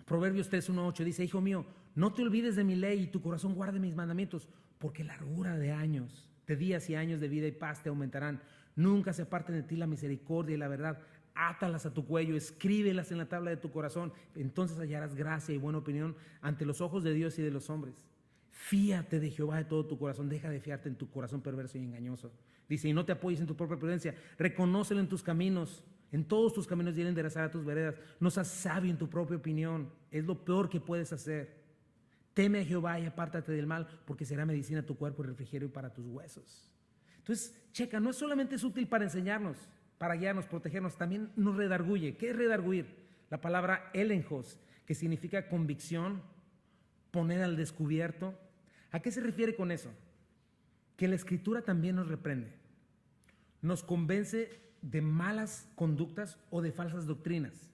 Proverbios 3:1-8 dice, hijo mío, no te olvides de mi ley y tu corazón guarde mis mandamientos, porque largura de años, de días y años de vida y paz te aumentarán. Nunca se aparten de ti la misericordia y la verdad. Átalas a tu cuello, escríbelas en la tabla de tu corazón. Entonces hallarás gracia y buena opinión ante los ojos de Dios y de los hombres. Fíate de Jehová de todo tu corazón. Deja de fiarte en tu corazón perverso y engañoso. Dice, y no te apoyes en tu propia prudencia. Reconócelo en tus caminos. En todos tus caminos deben enderezar a tus veredas. No seas sabio en tu propia opinión. Es lo peor que puedes hacer. Teme a Jehová y apártate del mal, porque será medicina a tu cuerpo y refrigerio para tus huesos. Entonces, checa, no solamente es útil para enseñarnos, para guiarnos, protegernos, también nos redarguye. ¿Qué es redarguir? La palabra elenjos, que significa convicción, poner al descubierto. ¿A qué se refiere con eso? Que la Escritura también nos reprende, nos convence de malas conductas o de falsas doctrinas.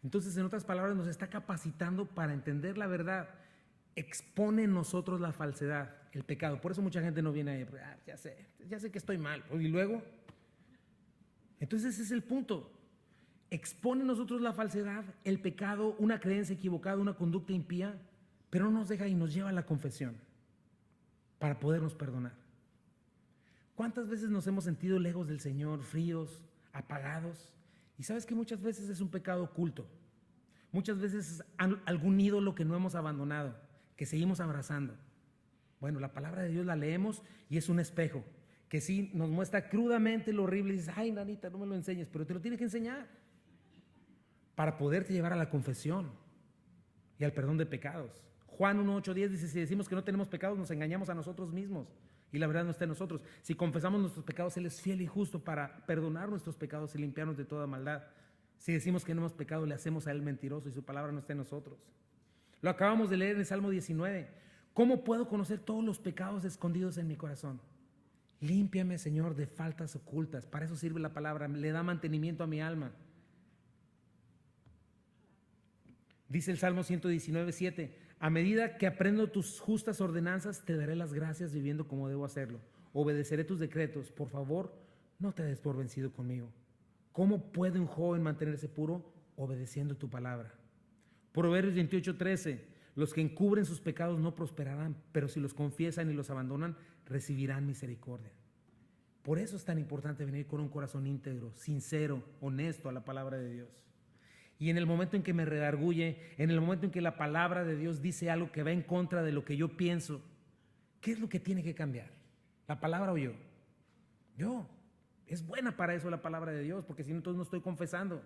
Entonces, en otras palabras, nos está capacitando para entender la verdad. Expone en nosotros la falsedad, el pecado. Por eso mucha gente no viene ahí, ya sé que estoy mal. Y luego, entonces ese es el punto. Expone en nosotros la falsedad, el pecado, una creencia equivocada, una conducta impía, pero no nos deja y nos lleva a la confesión para podernos perdonar. ¿Cuántas veces nos hemos sentido lejos del Señor, fríos, apagados? Y sabes que muchas veces es un pecado oculto. Muchas veces es algún ídolo que no hemos abandonado, que seguimos abrazando. Bueno, la palabra de Dios la leemos y es un espejo que sí nos muestra crudamente lo horrible y dices, ay, nanita, no me lo enseñes, pero te lo tienes que enseñar para poderte llevar a la confesión y al perdón de pecados. Juan 1:8-10 dice, si decimos que no tenemos pecados, nos engañamos a nosotros mismos y la verdad no está en nosotros. Si confesamos nuestros pecados, Él es fiel y justo para perdonar nuestros pecados y limpiarnos de toda maldad. Si decimos que no hemos pecado, le hacemos a Él mentiroso y su palabra no está en nosotros. Lo acabamos de leer en el Salmo 19. ¿Cómo puedo conocer todos los pecados escondidos en mi corazón? Límpiame, Señor, de faltas ocultas. Para eso sirve la palabra, le da mantenimiento a mi alma. Dice el Salmo 119:7, a medida que aprendo tus justas ordenanzas, te daré las gracias viviendo como debo hacerlo. Obedeceré tus decretos. Por favor, no te des por vencido conmigo. ¿Cómo puede un joven mantenerse puro? Obedeciendo tu palabra. Proverbios 28:13, los que encubren sus pecados no prosperarán, pero si los confiesan y los abandonan, recibirán misericordia. Por eso es tan importante venir con un corazón íntegro, sincero, honesto a la palabra de Dios. Y en el momento en que me redarguye, en el momento en que la palabra de Dios dice algo que va en contra de lo que yo pienso, ¿qué es lo que tiene que cambiar? ¿La palabra o yo? Yo. Es buena para eso la palabra de Dios, porque si no, entonces no estoy confesando.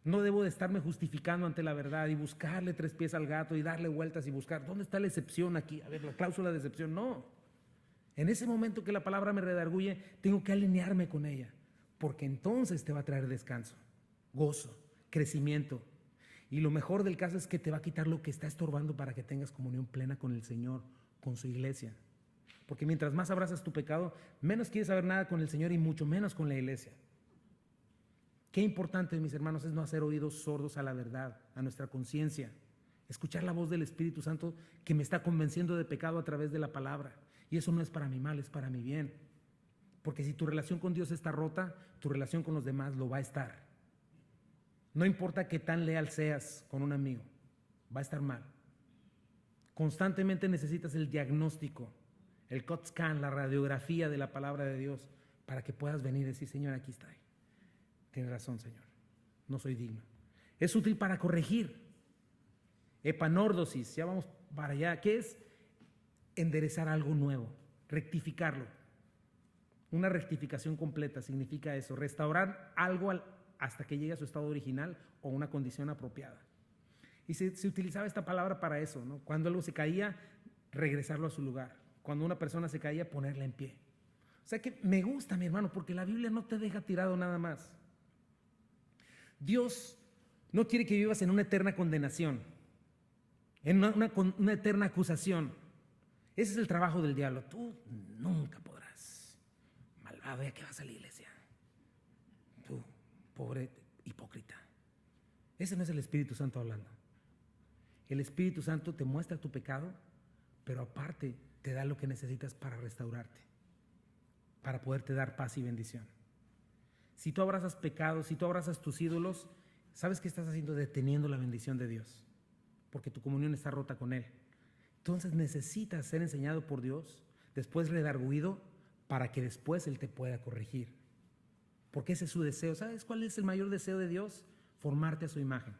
No debo de estarme justificando ante la verdad y buscarle tres pies al gato y darle vueltas y buscar, ¿dónde está la excepción aquí? A ver, la cláusula de excepción, no. En ese momento que la palabra me redarguye, tengo que alinearme con ella, porque entonces te va a traer descanso, gozo, crecimiento. Y lo mejor del caso es que te va a quitar lo que está estorbando para que tengas comunión plena con el Señor, con su iglesia. Porque mientras más abrazas tu pecado, menos quieres saber nada con el Señor y mucho menos con la iglesia. Qué importante, mis hermanos, es no hacer oídos sordos a la verdad, a nuestra conciencia. Escuchar la voz del Espíritu Santo que me está convenciendo de pecado a través de la palabra. Y eso no es para mi mal, es para mi bien. Porque si tu relación con Dios está rota, tu relación con los demás lo va a estar. No importa qué tan leal seas con un amigo, va a estar mal. Constantemente necesitas el diagnóstico, el CT scan, la radiografía de la palabra de Dios, para que puedas venir y decir, Señor, aquí está. Tienes razón, Señor, no soy digno. Es útil para corregir. Epanordosis, ya vamos para allá. ¿Qué es? Enderezar algo nuevo, rectificarlo. Una rectificación completa significa eso, restaurar algo hasta que llegue a su estado original o una condición apropiada. Y se utilizaba esta palabra para eso, ¿no? Cuando algo se caía, regresarlo a su lugar. Cuando una persona se caía, ponerla en pie. O sea que me gusta, mi hermano, porque la Biblia no te deja tirado nada más. Dios no quiere que vivas en una eterna condenación, en una eterna acusación. Ese es el trabajo del diablo. Tú nunca podrás. Malvado, ya que vas a la iglesia. Tú, pobre hipócrita. Ese no es el Espíritu Santo hablando. El Espíritu Santo te muestra tu pecado, pero aparte te da lo que necesitas para restaurarte, para poderte dar paz y bendición. Si tú abrazas pecados, si tú abrazas tus ídolos, ¿sabes qué estás haciendo? Deteniendo la bendición de Dios, porque tu comunión está rota con Él. Entonces necesitas ser enseñado por Dios, después redarguido, para que después Él te pueda corregir. Porque ese es su deseo. ¿Sabes cuál es el mayor deseo de Dios? Formarte a su imagen.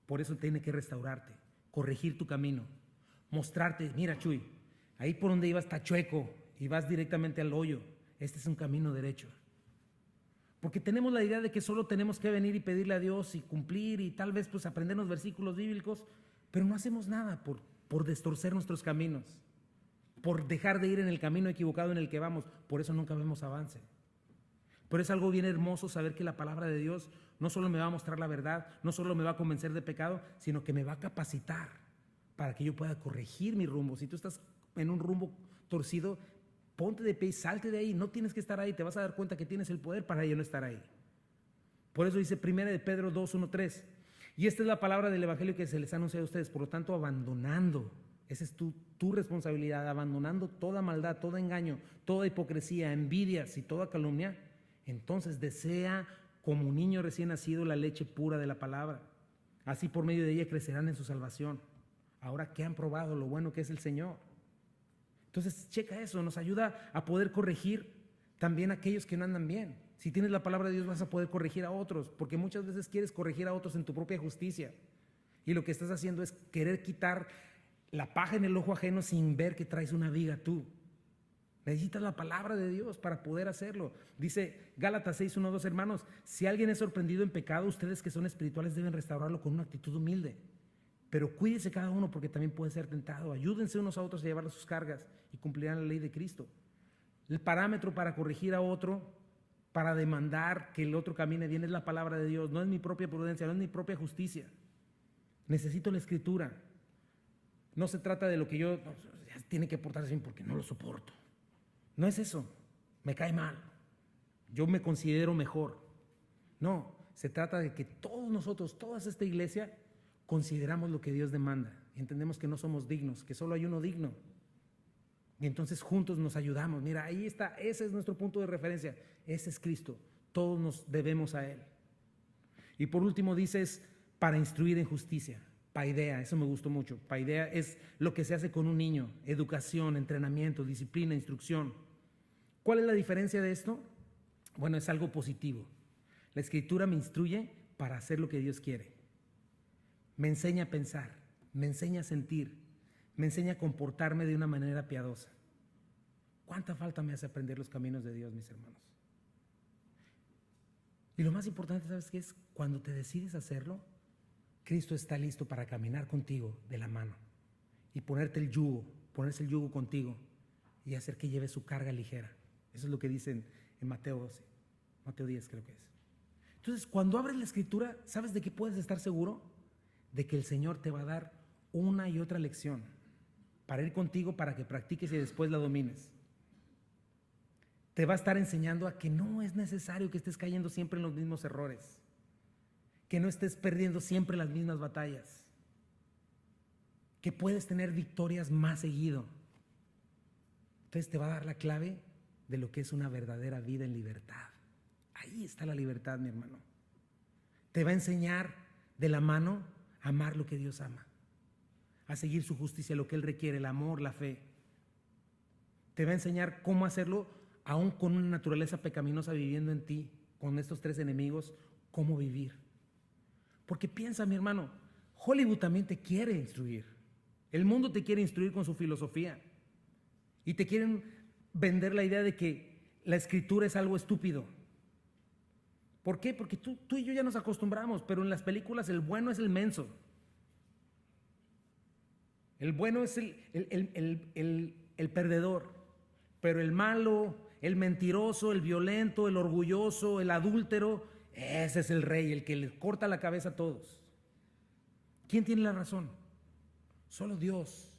Por eso tiene que restaurarte, corregir tu camino, mostrarte, mira Chuy, ahí por donde ibas está chueco y vas directamente al hoyo. Este es un camino derecho. Porque tenemos la idea de que solo tenemos que venir y pedirle a Dios y cumplir y tal vez pues aprendernos versículos bíblicos, pero no hacemos nada por destorcer nuestros caminos, por dejar de ir en el camino equivocado en el que vamos. Por eso nunca vemos avance. Pero es algo bien hermoso saber que la palabra de Dios no solo me va a mostrar la verdad, no solo me va a convencer de pecado, sino que me va a capacitar para que yo pueda corregir mi rumbo. Si tú estás en un rumbo torcido, ponte de pie y salte de ahí. No tienes que estar ahí, te vas a dar cuenta que tienes el poder para ya no estar ahí. Por eso dice 1 de Pedro 2, 1, 3. Y esta es la palabra del evangelio que se les ha anunciado a ustedes. Por lo tanto, abandonando, esa es tu responsabilidad, abandonando toda maldad, todo engaño, toda hipocresía, envidias y toda calumnia, entonces desea como un niño recién nacido la leche pura de la palabra. Así por medio de ella crecerán en su salvación. Ahora que han probado lo bueno que es el Señor. Entonces checa eso, nos ayuda a poder corregir también a aquellos que no andan bien. Si tienes la palabra de Dios vas a poder corregir a otros, porque muchas veces quieres corregir a otros en tu propia justicia. Y lo que estás haciendo es querer quitar la paja en el ojo ajeno sin ver que traes una viga tú. Necesitas la palabra de Dios para poder hacerlo. Dice Gálatas 6, 1, 2, hermanos, si alguien es sorprendido en pecado, ustedes que son espirituales deben restaurarlo con una actitud humilde. Pero cuídese cada uno porque también puede ser tentado. Ayúdense unos a otros a llevar sus cargas y cumplirán la ley de Cristo. El parámetro para corregir a otro, para demandar que el otro camine bien es la palabra de Dios. No es mi propia prudencia, no es mi propia justicia. Necesito la Escritura. No se trata de lo que yo, tiene que portarse bien porque no lo soporto. No es eso, me cae mal, yo me considero mejor. No, se trata de que todos nosotros, toda esta iglesia, consideramos lo que Dios demanda. Y entendemos que no somos dignos, que solo hay uno digno. Y entonces juntos nos ayudamos. Mira, ahí está, ese es nuestro punto de referencia. Ese es Cristo. Todos nos debemos a Él. Y por último dices, para instruir en justicia. Paideia, eso me gustó mucho. Paideia es lo que se hace con un niño. Educación, entrenamiento, disciplina, instrucción. ¿Cuál es la diferencia de esto? Bueno, es algo positivo. La Escritura me instruye para hacer lo que Dios quiere. Me enseña a pensar, me enseña a sentir, me enseña a comportarme de una manera piadosa. ¿Cuánta falta me hace aprender los caminos de Dios, mis hermanos? Y lo más importante, ¿sabes qué es? Cuando te decides hacerlo, Cristo está listo para caminar contigo de la mano y ponerse el yugo contigo y hacer que lleves su carga ligera. Eso es lo que dicen en Mateo 10 creo que es. Entonces, cuando abres la Escritura, ¿sabes de qué puedes estar seguro? De que el Señor te va a dar una y otra lección para ir contigo, para que practiques y después la domines. Te va a estar enseñando a que no es necesario que estés cayendo siempre en los mismos errores, que no estés perdiendo siempre las mismas batallas, que puedes tener victorias más seguido. Entonces te va a dar la clave de lo que es una verdadera vida en libertad. Ahí está la libertad, mi hermano. Te va a enseñar de la mano a amar lo que Dios ama, a seguir su justicia, lo que Él requiere, el amor, la fe. Te va a enseñar cómo hacerlo, aún con una naturaleza pecaminosa viviendo en ti, con estos tres enemigos, cómo vivir. Porque piensa, mi hermano, Hollywood también te quiere instruir. El mundo te quiere instruir con su filosofía. Y te quieren vender la idea de que la Escritura es algo estúpido. ¿Por qué? Porque tú y yo ya nos acostumbramos, pero en las películas el bueno es el menso. El bueno es el perdedor, pero el malo, el mentiroso, el violento, el orgulloso, el adúltero, ese es el rey, el que le corta la cabeza a todos. ¿Quién tiene la razón? Solo Dios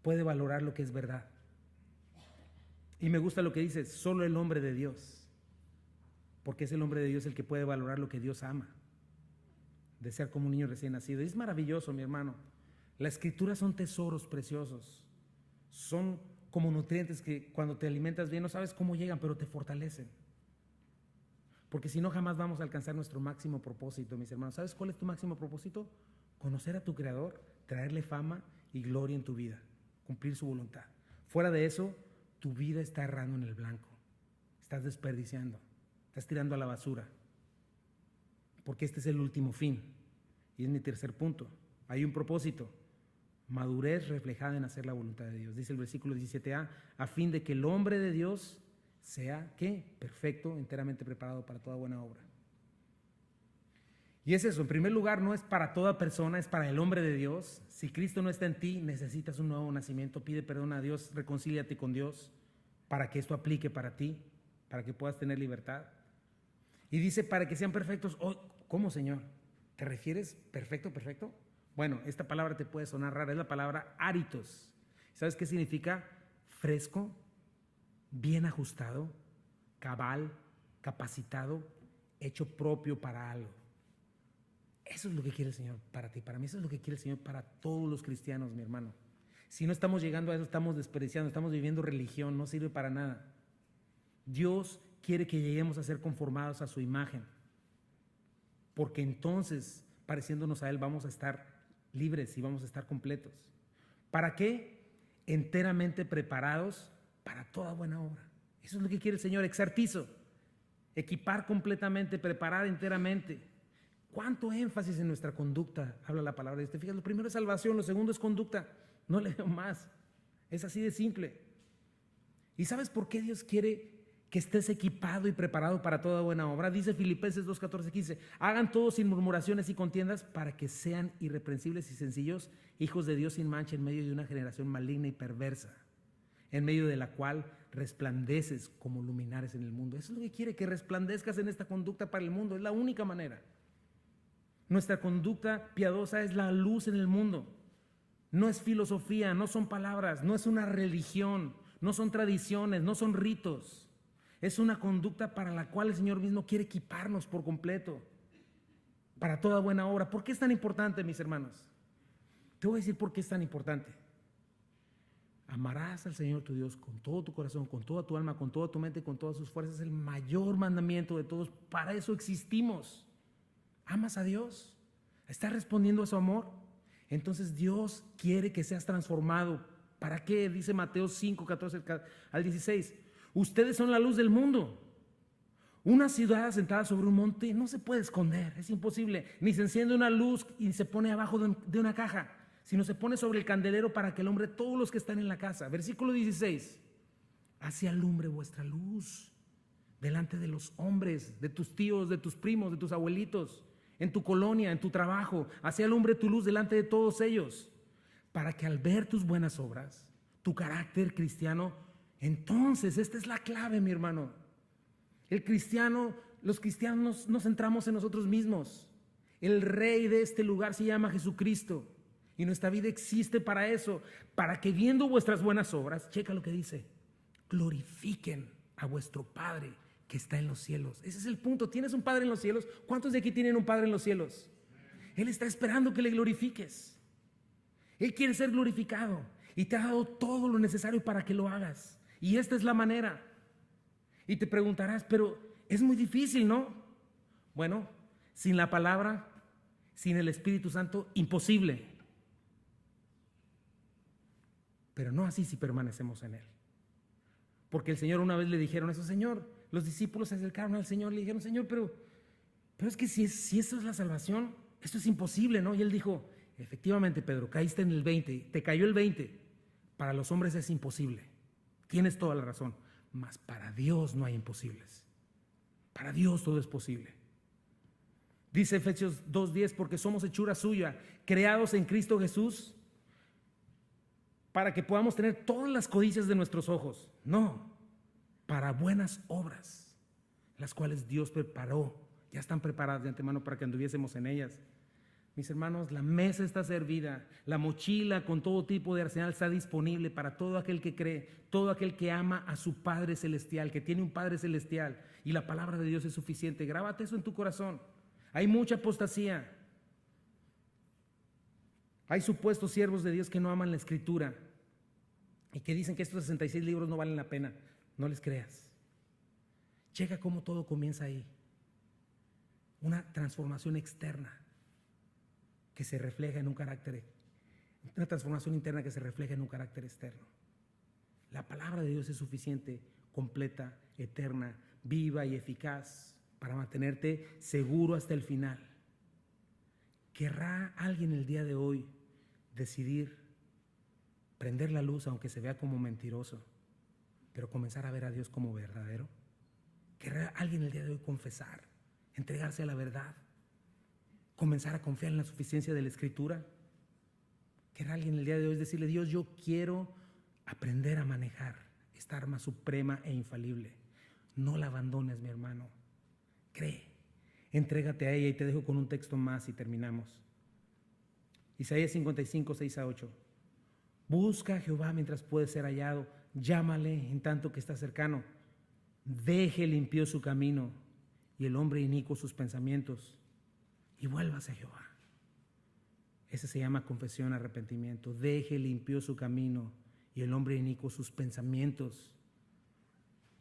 puede valorar lo que es verdad. Y me gusta lo que dice, solo el hombre de Dios. Porque es el hombre de Dios el que puede valorar lo que Dios ama, de ser como un niño recién nacido. Y es maravilloso, mi hermano. Las Escrituras son tesoros preciosos. Son como nutrientes que cuando te alimentas bien no sabes cómo llegan, pero te fortalecen. Porque si no, jamás vamos a alcanzar nuestro máximo propósito, mis hermanos. ¿Sabes cuál es tu máximo propósito? Conocer a tu Creador, traerle fama y gloria en tu vida, cumplir su voluntad. Fuera de eso, tu vida está errando en el blanco. Estás desperdiciando. Estás tirando a la basura, porque este es el último fin. Y es mi tercer punto. Hay un propósito, madurez reflejada en hacer la voluntad de Dios. Dice el versículo 17a, a fin de que el hombre de Dios sea, ¿qué? Perfecto, enteramente preparado para toda buena obra. Y es eso, en primer lugar, no es para toda persona, es para el hombre de Dios. Si Cristo no está en ti, necesitas un nuevo nacimiento, pide perdón a Dios, reconcíliate con Dios, para que esto aplique para ti, para que puedas tener libertad. Y dice, para que sean perfectos. Oh, ¿cómo, Señor? ¿Te refieres perfecto, perfecto? Bueno, esta palabra te puede sonar rara, es la palabra áritos. ¿Sabes qué significa? Fresco, bien ajustado, cabal, capacitado, hecho propio para algo. Eso es lo que quiere el Señor para ti, para mí. Eso es lo que quiere el Señor para todos los cristianos, mi hermano. Si no estamos llegando a eso, estamos desperdiciando, estamos viviendo religión, no sirve para nada. Dios quiere que lleguemos a ser conformados a su imagen, porque entonces, pareciéndonos a Él, vamos a estar libres y vamos a estar completos. ¿Para qué? Enteramente preparados para toda buena obra. Eso es lo que quiere el Señor, exartizo, equipar completamente, preparar enteramente. ¿Cuánto énfasis en nuestra conducta habla la palabra de Dios? ¿Te fijas? Lo primero es salvación, lo segundo es conducta. No le veo más. Es así de simple. ¿Y sabes por qué Dios quiere que estés equipado y preparado para toda buena obra? Dice Filipenses 2:14-15, hagan todo sin murmuraciones y contiendas para que sean irreprensibles y sencillos, hijos de Dios sin mancha en medio de una generación maligna y perversa, en medio de la cual resplandeces como luminares en el mundo. Eso es lo que quiere, que resplandezcas en esta conducta para el mundo. Es la única manera. Nuestra conducta piadosa es la luz en el mundo. No es filosofía, no son palabras, no es una religión, no son tradiciones, no son ritos. Es una conducta para la cual el Señor mismo quiere equiparnos por completo, para toda buena obra. ¿Por qué es tan importante, mis hermanos? Te voy a decir por qué es tan importante. Amarás al Señor tu Dios con todo tu corazón, con toda tu alma, con toda tu mente, con todas sus fuerzas. Es el mayor mandamiento de todos. Para eso existimos. ¿Amas a Dios? ¿Estás respondiendo a su amor? Entonces Dios quiere que seas transformado. ¿Para qué? Dice Mateo 5, 14 al 16. Ustedes son la luz del mundo. Una ciudad asentada sobre un monte no se puede esconder, es imposible. Ni se enciende una luz y se pone abajo de una caja, sino se pone sobre el candelero para que alumbre todos los que están en la casa. Versículo 16. Así alumbre vuestra luz delante de los hombres, de tus tíos, de tus primos, de tus abuelitos, en tu colonia, en tu trabajo. Así alumbre tu luz delante de todos ellos, para que al ver tus buenas obras, tu carácter cristiano, entonces esta es la clave, mi hermano. Los cristianos nos centramos en nosotros mismos. El rey de este lugar se llama Jesucristo. Y nuestra vida existe para eso, para que viendo vuestras buenas obras, checa lo que dice, glorifiquen a vuestro Padre que está en los cielos. Ese es el punto. ¿Tienes un Padre en los cielos? ¿Cuántos de aquí tienen un Padre en los cielos? Él está esperando que le glorifiques. Él quiere ser glorificado y te ha dado todo lo necesario para que lo hagas. Y esta es la manera. Y te preguntarás, pero es muy difícil, ¿no? Bueno, sin la palabra, sin el Espíritu Santo, imposible. Pero no así si permanecemos en Él. Porque el Señor una vez le dijeron eso, Señor, los discípulos se acercaron al Señor y le dijeron, Señor, pero es que si esto es la salvación, esto es imposible, ¿no? Y Él dijo, efectivamente, Pedro, caíste en el 20, te cayó el 20. Para los hombres es imposible. Tienes toda la razón. Mas para Dios no hay imposibles. Para Dios todo es posible. Dice Efesios 2:10, porque somos hechura suya, creados en Cristo Jesús, para que podamos tener todas las codicias de nuestros ojos. No, para buenas obras, las cuales Dios preparó, ya están preparadas de antemano para que anduviésemos en ellas. Mis hermanos, la mesa está servida, la mochila con todo tipo de arsenal está disponible para todo aquel que cree, todo aquel que ama a su Padre Celestial, que tiene un Padre Celestial, y la palabra de Dios es suficiente. Grábate eso en tu corazón. Hay mucha apostasía. Hay supuestos siervos de Dios que no aman la Escritura y que dicen que estos 66 libros no valen la pena. No les creas. Checa cómo todo comienza ahí. Una transformación externa que se refleja en un carácter, una transformación interna que se refleja en un carácter externo. La palabra de Dios es suficiente, completa, eterna, viva y eficaz para mantenerte seguro hasta el final. ¿Querrá alguien el día de hoy decidir prender la luz aunque se vea como mentiroso, pero comenzar a ver a Dios como verdadero? ¿Querrá alguien el día de hoy confesar, entregarse a la verdad? Comenzar a confiar en la suficiencia de la Escritura. ¿Querrá alguien el día de hoy decirle, Dios, yo quiero aprender a manejar esta arma suprema e infalible? No la abandones, mi hermano. Cree, entrégate a ella. Y te dejo con un texto más y terminamos. Isaías 55, 6-8. Busca a Jehová mientras puede ser hallado, llámale en tanto que está cercano. Deje limpio su camino y el hombre inicuo sus pensamientos, y vuélvase a Jehová. Ese se llama confesión, arrepentimiento. Deje limpio su camino y el hombre inicuo sus pensamientos.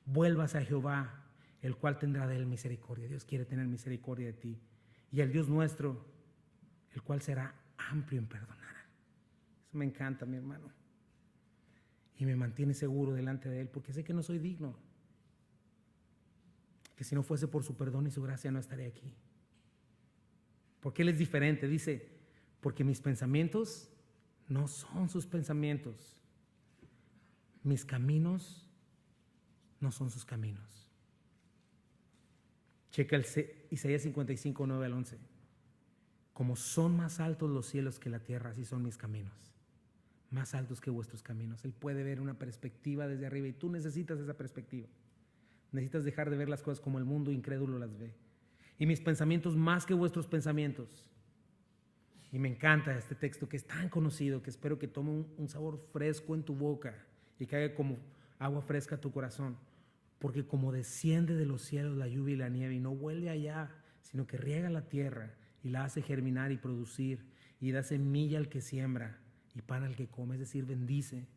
Vuélvase a Jehová, el cual tendrá de él misericordia. Dios quiere tener misericordia de ti. Y al Dios nuestro, el cual será amplio en perdonar. Eso me encanta, mi hermano. Y me mantiene seguro delante de él, porque sé que no soy digno. Que si no fuese por su perdón y su gracia no estaría aquí. Porque Él es diferente, dice, porque mis pensamientos no son sus pensamientos, mis caminos no son sus caminos. Checa el Isaías 55, 9-11. Como son más altos los cielos que la tierra, así son mis caminos, más altos que vuestros caminos. Él puede ver una perspectiva desde arriba y tú necesitas esa perspectiva. Necesitas dejar de ver las cosas como el mundo incrédulo las ve. Y mis pensamientos más que vuestros pensamientos. Y me encanta este texto que es tan conocido, que espero que tome un sabor fresco en tu boca y que haga como agua fresca a tu corazón. Porque como desciende de los cielos la lluvia y la nieve y no vuelve allá, sino que riega la tierra y la hace germinar y producir y da semilla al que siembra y pan al que come, es decir, bendice.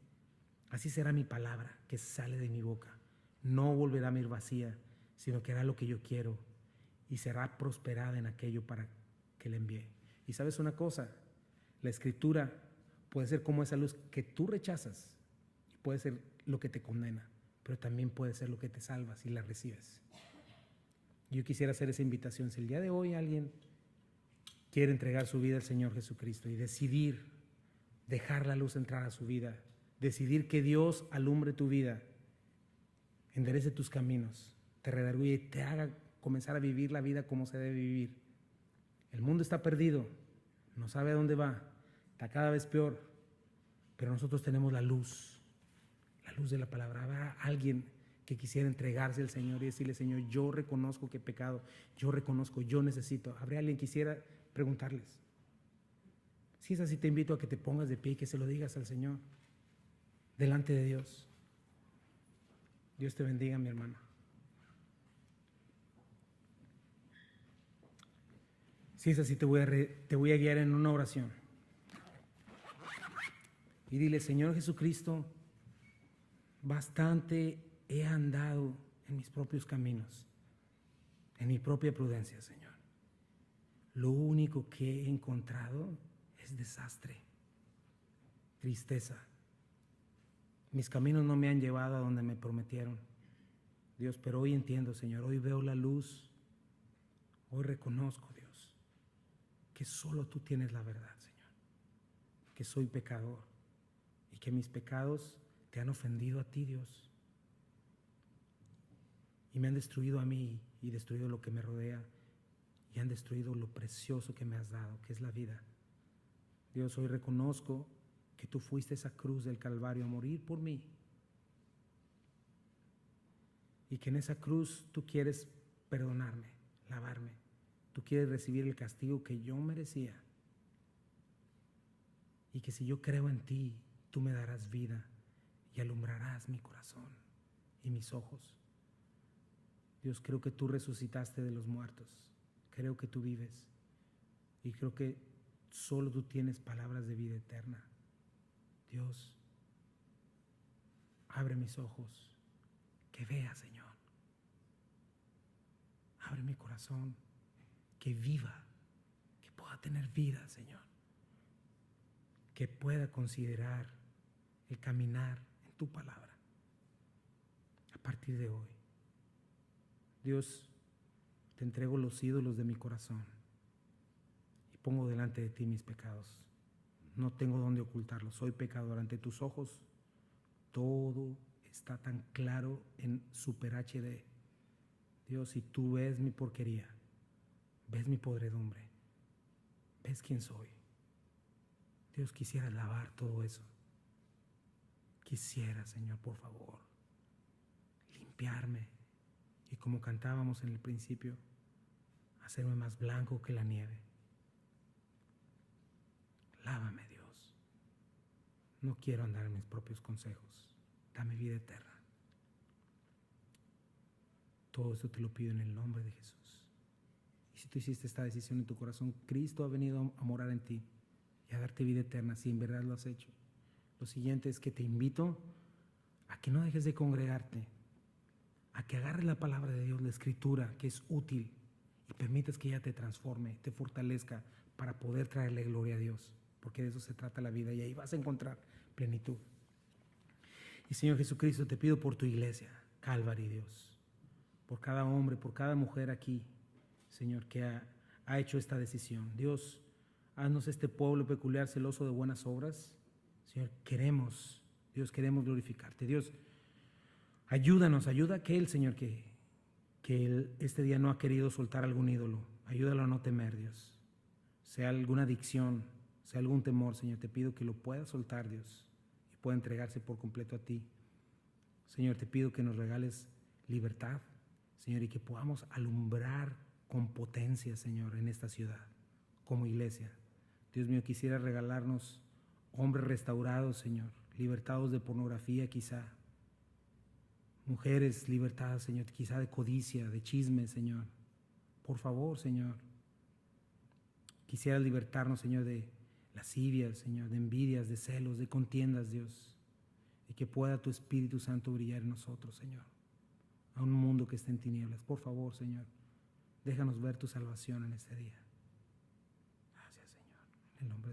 Así será mi palabra que sale de mi boca. No volverá a mi vacía, sino que hará lo que yo quiero y será prosperada en aquello para que le envié. Y sabes una cosa, la escritura puede ser como esa luz que tú rechazas y puede ser lo que te condena, pero también puede ser lo que te salva si la recibes. Yo quisiera hacer esa invitación. Si el día de hoy alguien quiere entregar su vida al Señor Jesucristo y decidir dejar la luz entrar a su vida, decidir que Dios alumbre tu vida, enderece tus caminos, te redarguye y te haga comenzar a vivir la vida como se debe vivir. El mundo está perdido, no sabe a dónde va, está cada vez peor, pero nosotros tenemos la luz de la palabra. Habrá alguien que quisiera entregarse al Señor y decirle: Señor, yo reconozco que he pecado, yo reconozco, yo necesito. Habrá alguien que quisiera preguntarles. Si es así, te invito a que te pongas de pie y que se lo digas al Señor delante de Dios. Dios te bendiga, mi hermana. Si es así, te voy a guiar en una oración. Y dile: Señor Jesucristo, bastante he andado en mis propios caminos, en mi propia prudencia, Señor. Lo único que he encontrado es desastre, tristeza. Mis caminos no me han llevado a donde me prometieron, Dios, pero hoy entiendo, Señor, hoy veo la luz, hoy reconozco, Dios, que solo tú tienes la verdad, Señor, que soy pecador y que mis pecados te han ofendido a ti, Dios, y me han destruido a mí y destruido lo que me rodea y han destruido lo precioso que me has dado, que es la vida. Dios, hoy reconozco que tú fuiste esa cruz del Calvario a morir por mí y que en esa cruz tú quieres perdonarme, lavarme, tú quieres recibir el castigo que yo merecía y que si yo creo en ti, tú me darás vida y alumbrarás mi corazón y mis ojos. Dios, creo que tú resucitaste de los muertos, creo que tú vives y creo que solo tú tienes palabras de vida eterna. Dios, abre mis ojos, que vea, Señor. Abre mi corazón, que viva, que pueda tener vida, Señor. Que pueda considerar el caminar en tu palabra a partir de hoy. Dios, te entrego los ídolos de mi corazón y pongo delante de ti mis pecados. No tengo dónde ocultarlos, soy pecador. Ante tus ojos todo está tan claro en Super HD. Dios, si tú ves mi porquería, ves mi podredumbre, ves quién soy. Dios, quisiera lavar todo eso. Quisiera, Señor, por favor, limpiarme y, como cantábamos en el principio, hacerme más blanco que la nieve. Lávame, Dios. No quiero andar en mis propios consejos. Dame vida eterna. Todo esto te lo pido en el nombre de Jesús. Y si tú hiciste esta decisión en tu corazón, Cristo ha venido a morar en ti y a darte vida eterna, si en verdad lo has hecho. Lo siguiente es que te invito a que no dejes de congregarte, a que agarres la palabra de Dios, la Escritura, que es útil, y permitas que ella te transforme, te fortalezca para poder traerle gloria a Dios, porque de eso se trata la vida y ahí vas a encontrar plenitud. Y Señor Jesucristo, te pido por tu iglesia, Calvary, Dios, por cada hombre, por cada mujer aquí, Señor, que ha hecho esta decisión. Dios, haznos este pueblo peculiar, celoso de buenas obras. Señor, queremos glorificarte. Dios, ayúdanos, ayuda a aquel, Señor, que este día no ha querido soltar algún ídolo. Ayúdalo a no temer, Dios. Sea alguna adicción, sea algún temor, Señor, te pido que lo pueda soltar, Dios, y pueda entregarse por completo a ti. Señor, te pido que nos regales libertad, Señor, y que podamos alumbrar con potencia, Señor, en esta ciudad, como iglesia, Dios mío, quisiera regalarnos hombres restaurados, Señor, libertados de pornografía quizá, mujeres libertadas, Señor, quizá de codicia, de chisme, Señor. Por favor, Señor, quisiera libertarnos, Señor, de lascivias, Señor, de envidias, de celos, de contiendas, Dios, y que pueda tu Espíritu Santo brillar en nosotros, Señor, a un mundo que está en tinieblas. Por favor, Señor, déjanos ver tu salvación en este día. Gracias, Señor, en el nombre de